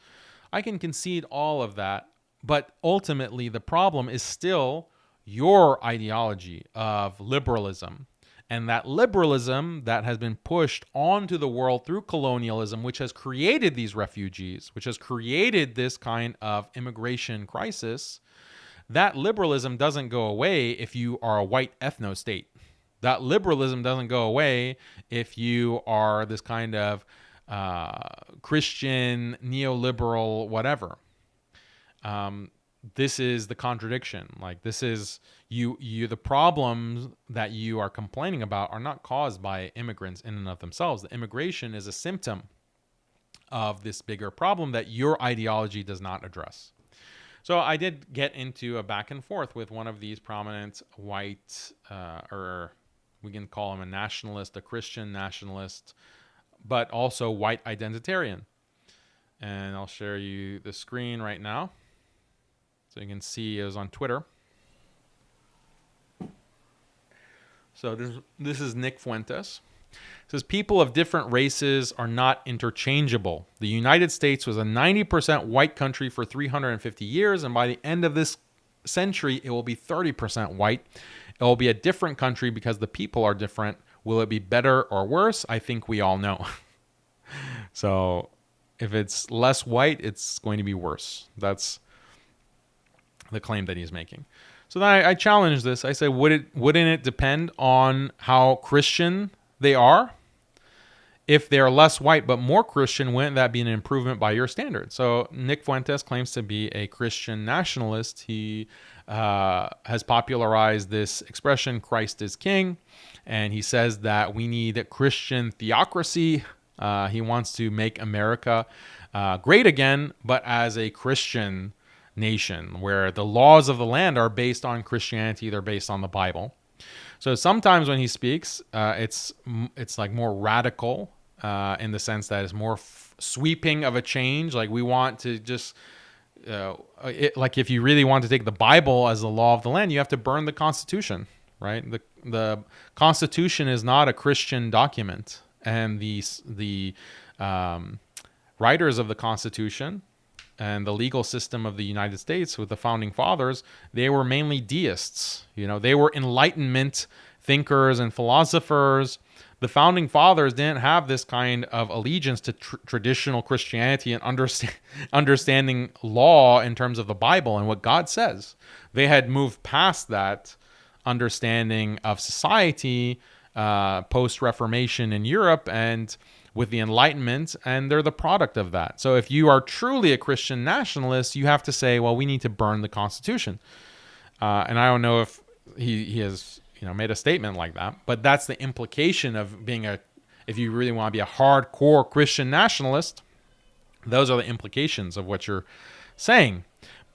I can concede all of that, but ultimately the problem is still your ideology of liberalism. And that liberalism that has been pushed onto the world through colonialism, which has created these refugees, which has created this kind of immigration crisis, that liberalism doesn't go away if you are a white ethno-state. That liberalism doesn't go away if you are this kind of Christian, neoliberal, whatever. This is the contradiction. Like this is the problems that you are complaining about are not caused by immigrants in and of themselves. The immigration is a symptom of this bigger problem that your ideology does not address. So I did get into a back and forth with one of these prominent white, or we can call him a nationalist, a Christian nationalist, but also white identitarian. And I'll share you the screen right now. So you can see it was on Twitter. So this is Nick Fuentes. It says, people of different races are not interchangeable. The United States was a 90% white country for 350 years, and by the end of this century, it will be 30% white. It will be a different country because the people are different. Will it be better or worse? I think we all know. So if it's less white, it's going to be worse. That's the claim that he's making. So then I challenge this. I say, wouldn't it depend on how Christian they are? If they're less white but more Christian, wouldn't that be an improvement by your standards? So Nick Fuentes claims to be a Christian nationalist. He has popularized this expression, Christ is King. And he says that we need a Christian theocracy. He wants to make America great again, but as a Christian nation where the laws of the land are based on Christianity, they're based on the Bible. So sometimes when he speaks, it's like more radical in the sense that it's more sweeping of a change. Like we want to just, like if you really want to take the Bible as the law of the land, you have to burn the Constitution, right? The Constitution is not a Christian document, and the writers of the Constitution and the legal system of the United States with the founding fathers, they were mainly deists. You know, they were Enlightenment thinkers and philosophers. The founding fathers didn't have this kind of allegiance to traditional Christianity and understanding law in terms of the Bible and what God says. They had moved past that understanding of society post-Reformation in Europe and with the Enlightenment, and they're the product of that. So if you are truly a Christian nationalist, you have to say, well, we need to burn the Constitution. And I don't know if he has made a statement like that, but that's the implication of being if you really want to be a hardcore Christian nationalist, those are the implications of what you're saying.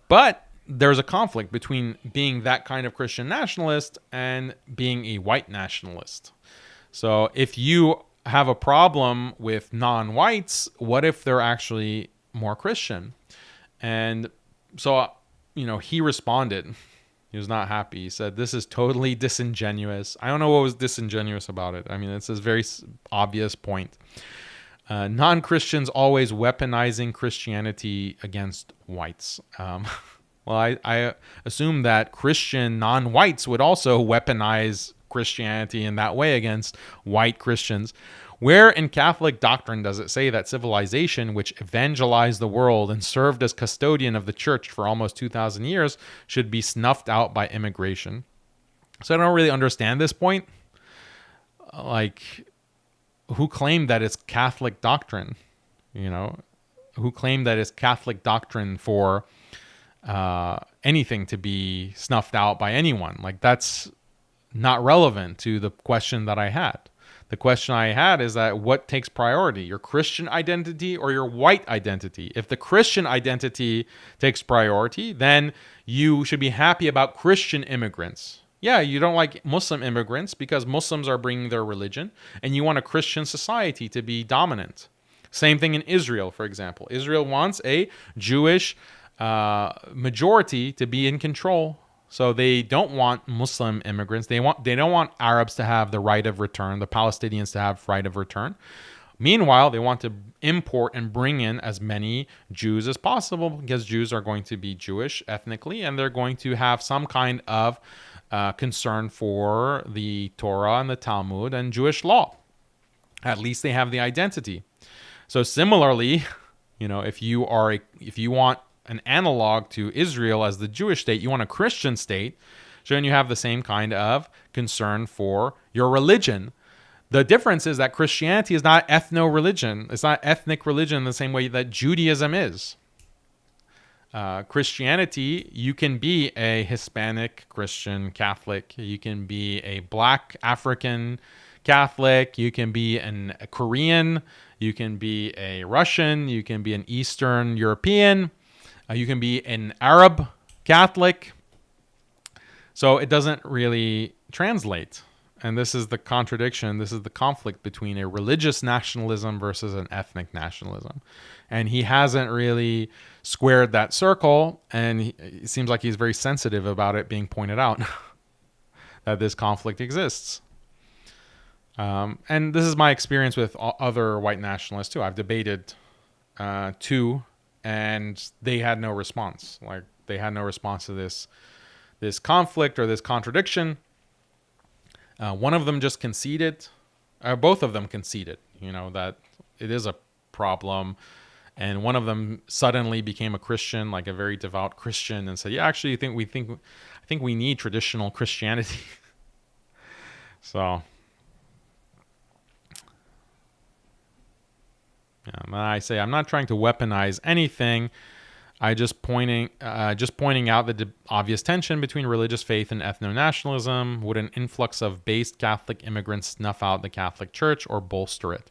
But there's a conflict between being that kind of Christian nationalist and being a white nationalist. So if you have a problem with non-whites, what if they're actually more Christian? And so, he responded. He was not happy. He said, this is totally disingenuous. I don't know what was disingenuous about it. I mean, it's a very obvious point. Non-Christians always weaponizing Christianity against whites. Well, I assume that Christian non-whites would also weaponize Christianity in that way against white Christians. Where in Catholic doctrine does it say that civilization, which evangelized the world and served as custodian of the church for almost 2,000 years, should be snuffed out by immigration? So I don't really understand this point. Like, who claimed that it's Catholic doctrine? Who claimed that it's Catholic doctrine for anything to be snuffed out by anyone? Like, that's not relevant to the question that I had. The question I had is that what takes priority, your Christian identity or your white identity? If the Christian identity takes priority, then you should be happy about Christian immigrants. Yeah, you don't like Muslim immigrants because Muslims are bringing their religion, and you want a Christian society to be dominant. Same thing in Israel, for example. Israel wants a Jewish majority to be in control. So they don't want Muslim immigrants. They don't want Arabs to have the right of return, the Palestinians to have right of return. Meanwhile, they want to import and bring in as many Jews as possible because Jews are going to be Jewish ethnically, and they're going to have some kind of concern for the Torah and the Talmud and Jewish law. At least they have the identity. So similarly, if you want an analog to Israel as the Jewish state, you want a Christian state, so then you have the same kind of concern for your religion. The difference is that Christianity is not ethno-religion. It's not ethnic religion in the same way that Judaism is. Christianity, you can be a Hispanic Christian Catholic. You can be a Black African Catholic. You can be a Korean. You can be a Russian. You can be an Eastern European. You can be an Arab Catholic. So it doesn't really translate. And this is the contradiction. This is the conflict between a religious nationalism versus an ethnic nationalism. And he hasn't really squared that circle. And it seems like he's very sensitive about it being pointed out that this conflict exists. And this is my experience with other white nationalists too. I've debated two, and they had no response. Like, they had no response to this conflict or this contradiction. One of them just conceded. both of them conceded, that it is a problem. And one of them suddenly became a Christian, like a very devout Christian, and said, "Yeah, actually, I think we need traditional Christianity." So, yeah, and I say I'm not trying to weaponize anything. I just pointing out the obvious tension between religious faith and ethno-nationalism. Would an influx of based Catholic immigrants snuff out the Catholic Church or bolster it?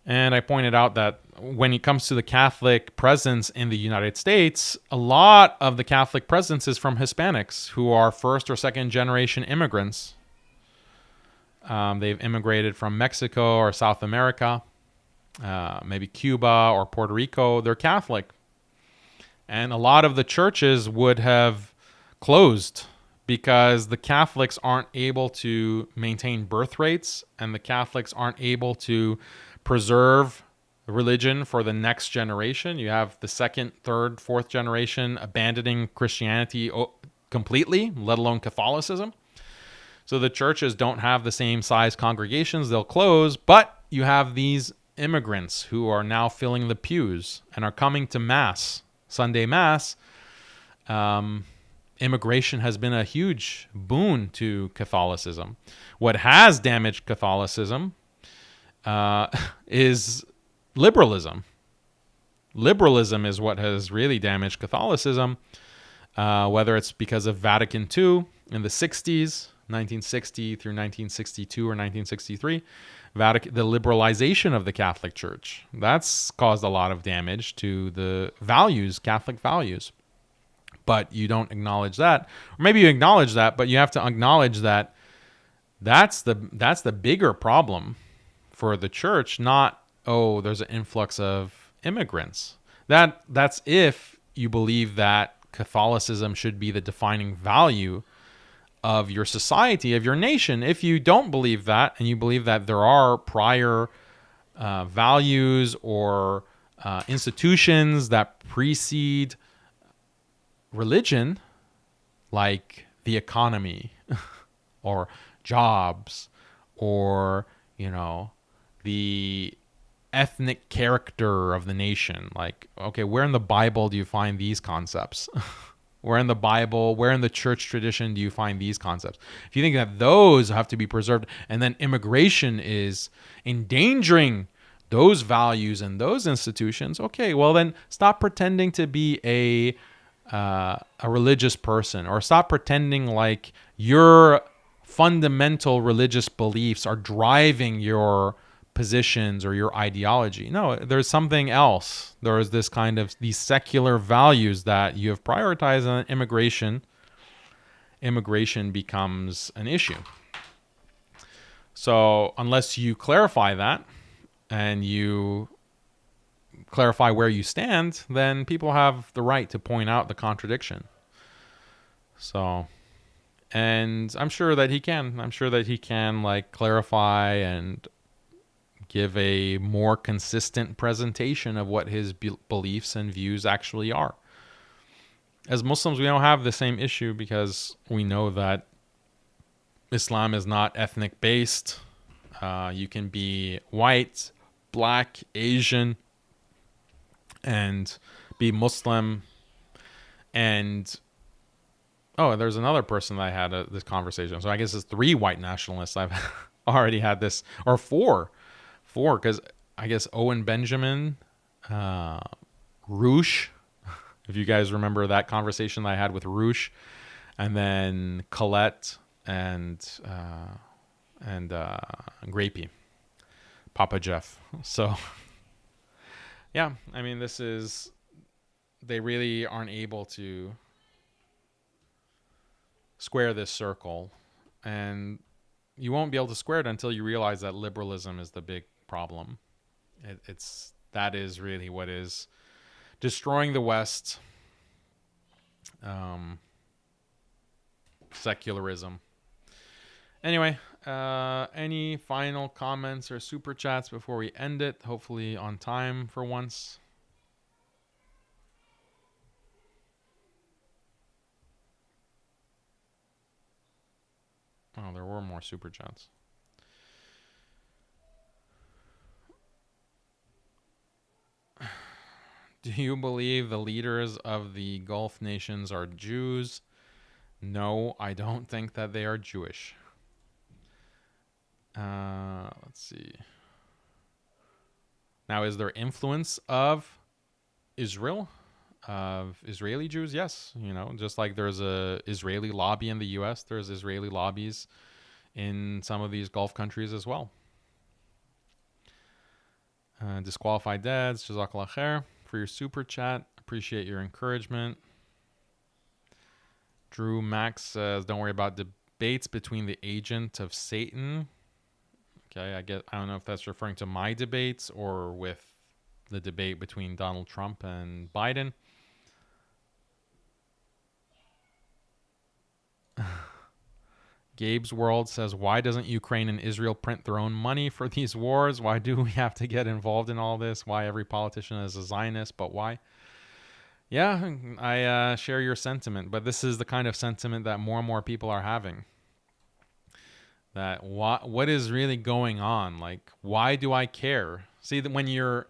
And I pointed out that when it comes to the Catholic presence in the United States, a lot of the Catholic presence is from Hispanics who are first or second generation immigrants. They've immigrated from Mexico or South America, maybe Cuba or Puerto Rico. They're Catholic. And a lot of the churches would have closed because the Catholics aren't able to maintain birth rates, and the Catholics aren't able to preserve religion for the next generation. You have the second, third, fourth generation abandoning Christianity completely, let alone Catholicism. So the churches don't have the same size congregations. They'll close, but you have these immigrants who are now filling the pews and are coming to Mass, Sunday Mass. Immigration has been a huge boon to Catholicism. What has damaged Catholicism is liberalism. Liberalism is what has really damaged Catholicism, whether it's because of Vatican II in the 60s, 1960 through 1962 or 1963, the liberalization of the Catholic Church. That's caused a lot of damage to the values, Catholic values. But you don't acknowledge that. Or maybe you acknowledge that, but you have to acknowledge that that's the bigger problem for the church, not, oh, there's an influx of immigrants. That's if you believe that Catholicism should be the defining value of your society, of your nation. If you don't believe that, and you believe that there are prior values or institutions that precede religion, like the economy or jobs or, the ethnic character of the nation. Like, okay, where in the Bible do you find these concepts? Where in the Bible, where in the church tradition do you find these concepts? If you think that those have to be preserved and then immigration is endangering those values and those institutions, okay, well then stop pretending to be a religious person, or stop pretending like your fundamental religious beliefs are driving your positions or your ideology. No, there's something else. There is this kind of these secular values that you have prioritized, and immigration becomes an issue. So unless you clarify that and you clarify where you stand, then people have the right to point out the contradiction. So, and I'm sure that he can like clarify and give a more consistent presentation of what his beliefs and views actually are. As Muslims, we don't have the same issue because we know that Islam is not ethnic based. You can be white, black, Asian, and be Muslim. And there's another person that I had this conversation. So I guess it's 3 white nationalists I've already had this, or 4, because I guess Owen Benjamin, Roosh, if you guys remember that conversation that I had with Roosh, and then Colette and Grapey, Papa Jeff. So yeah, I mean, they really aren't able to square this circle, and you won't be able to square it until you realize that liberalism is the big problem. That is really what is destroying the West. Secularism. Anyway, any final comments or super chats before we end it? Hopefully on time for once. Oh, there were more super chats. Do you believe the leaders of the Gulf nations are Jews? No, I don't think that they are Jewish. Let's see. Now, is there influence of Israel, of Israeli Jews? Yes. You know, just like there's a Israeli lobby in the U.S., there's Israeli lobbies in some of these Gulf countries as well. Disqualified dads, Jazakallah khair for your super chat. Appreciate your encouragement. Drew Max says, don't worry about debates between the agent of Satan. Okay, I don't know if that's referring to my debates or with the debate between Donald Trump and Biden. Gabe's World says, why doesn't Ukraine and Israel print their own money for these wars? Why do we have to get involved in all this? Why every politician is a Zionist, but why? Yeah, I share your sentiment, but this is the kind of sentiment that more and more people are having. That what is really going on? Like, why do I care? See, that when you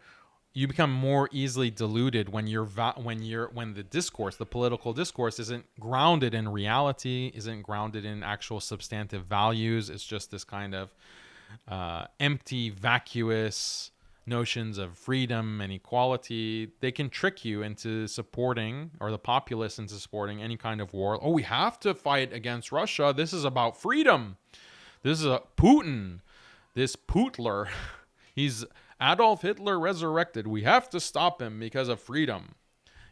become more easily deluded when the discourse, the political discourse, isn't grounded in reality, isn't grounded in actual substantive values. It's just this kind of empty, vacuous notions of freedom and equality. They can trick you into supporting, or the populace into supporting, any kind of war. Oh, we have to fight against Russia. This is about freedom. This is a Putin, this Putler. He's Adolf Hitler resurrected. We have to stop him because of freedom.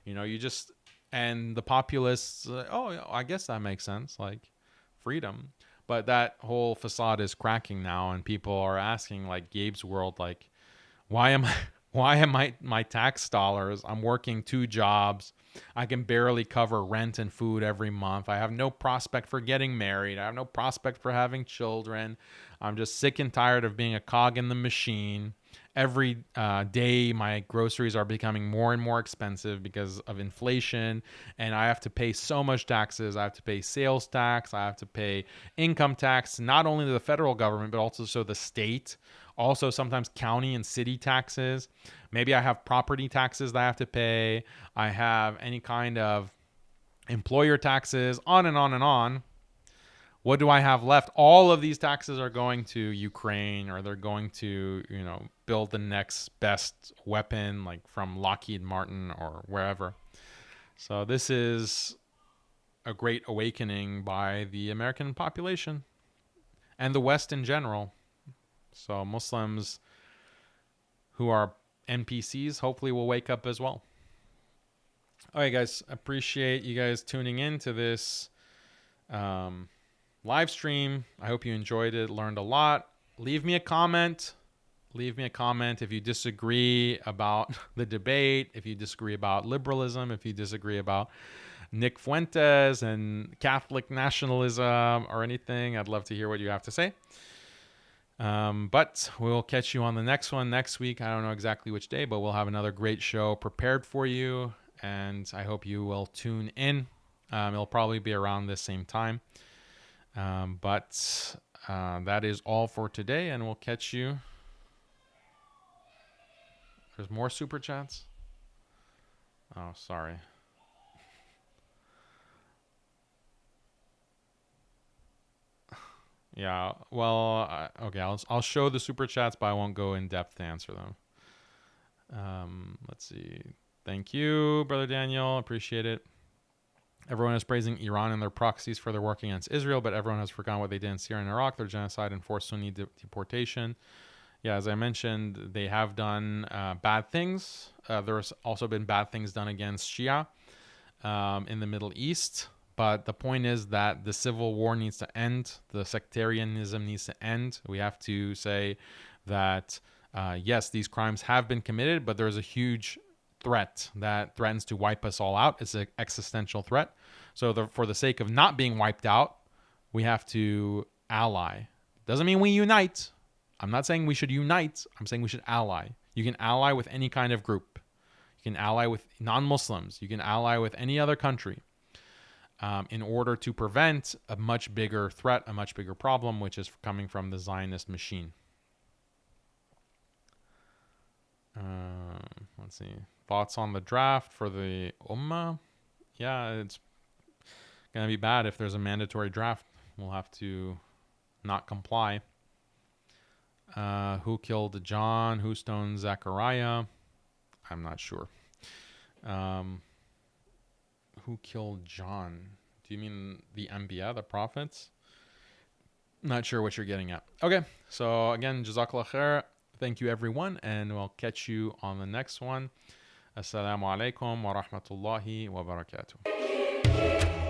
You know, and the populists, oh, I guess that makes sense, like freedom. But that whole facade is cracking now, and people are asking, like Gabe's World, like, why am my tax dollars? I'm working 2 jobs. I can barely cover rent and food every month. I have no prospect for getting married. I have no prospect for having children. I'm just sick and tired of being a cog in the machine. Every day, my groceries are becoming more and more expensive because of inflation, and I have to pay so much taxes. I have to pay sales tax. I have to pay income tax, not only to the federal government, but also the state. Also, sometimes county and city taxes. Maybe I have property taxes that I have to pay. I have any kind of employer taxes, on and on and on. What do I have left? All of these taxes are going to Ukraine, or they're going to, build the next best weapon, like from Lockheed Martin or wherever. So this is a great awakening by the American population and the West in general. So Muslims who are NPCs hopefully will wake up as well. All right, guys. Appreciate you guys tuning in to this live stream. I hope you enjoyed it, learned a lot. Leave me a comment. Leave me a comment if you disagree about the debate, if you disagree about liberalism, if you disagree about Nick Fuentes and Catholic nationalism or anything. I'd love to hear what you have to say. But we'll catch you on the next one next week. I don't know exactly which day, but we'll have another great show prepared for you, and I hope you will tune in. It'll probably be around the same time. But that is all for today, and we'll catch you. There's more super chats? Oh, sorry. Yeah, well, okay, I'll show the super chats, but I won't go in depth to answer them. Let's see. Thank you, Brother Daniel. Appreciate it. Everyone is praising Iran and their proxies for their work against Israel, but everyone has forgotten what they did in Syria and Iraq, their genocide and forced Sunni deportation. Yeah, as I mentioned, they have done bad things. There's also been bad things done against Shia in the Middle East. But the point is that the civil war needs to end. The sectarianism needs to end. We have to say that, yes, these crimes have been committed, but there's a huge threat that threatens to wipe us all out. It's an existential threat. So for the sake of not being wiped out, we have to ally. Doesn't mean we unite. I'm not saying we should unite. I'm saying we should ally. You can ally with any kind of group. You can ally with non-Muslims. You can ally with any other country in order to prevent a much bigger threat, a much bigger problem, which is coming from the Zionist machine. Let's see. Thoughts on the draft for the Ummah? Yeah, it's gonna be bad if there's a mandatory draft. We'll have to not comply. Who killed John? Who stoned Zechariah? I'm not sure. Who killed John? Do you mean the Anbiya, the prophets? Not sure what you're getting at. Okay, so again, Jazakallah khair. Thank you, everyone, and we'll catch you on the next one. Assalamu alaikum wa rahmatullahi wa barakatuh.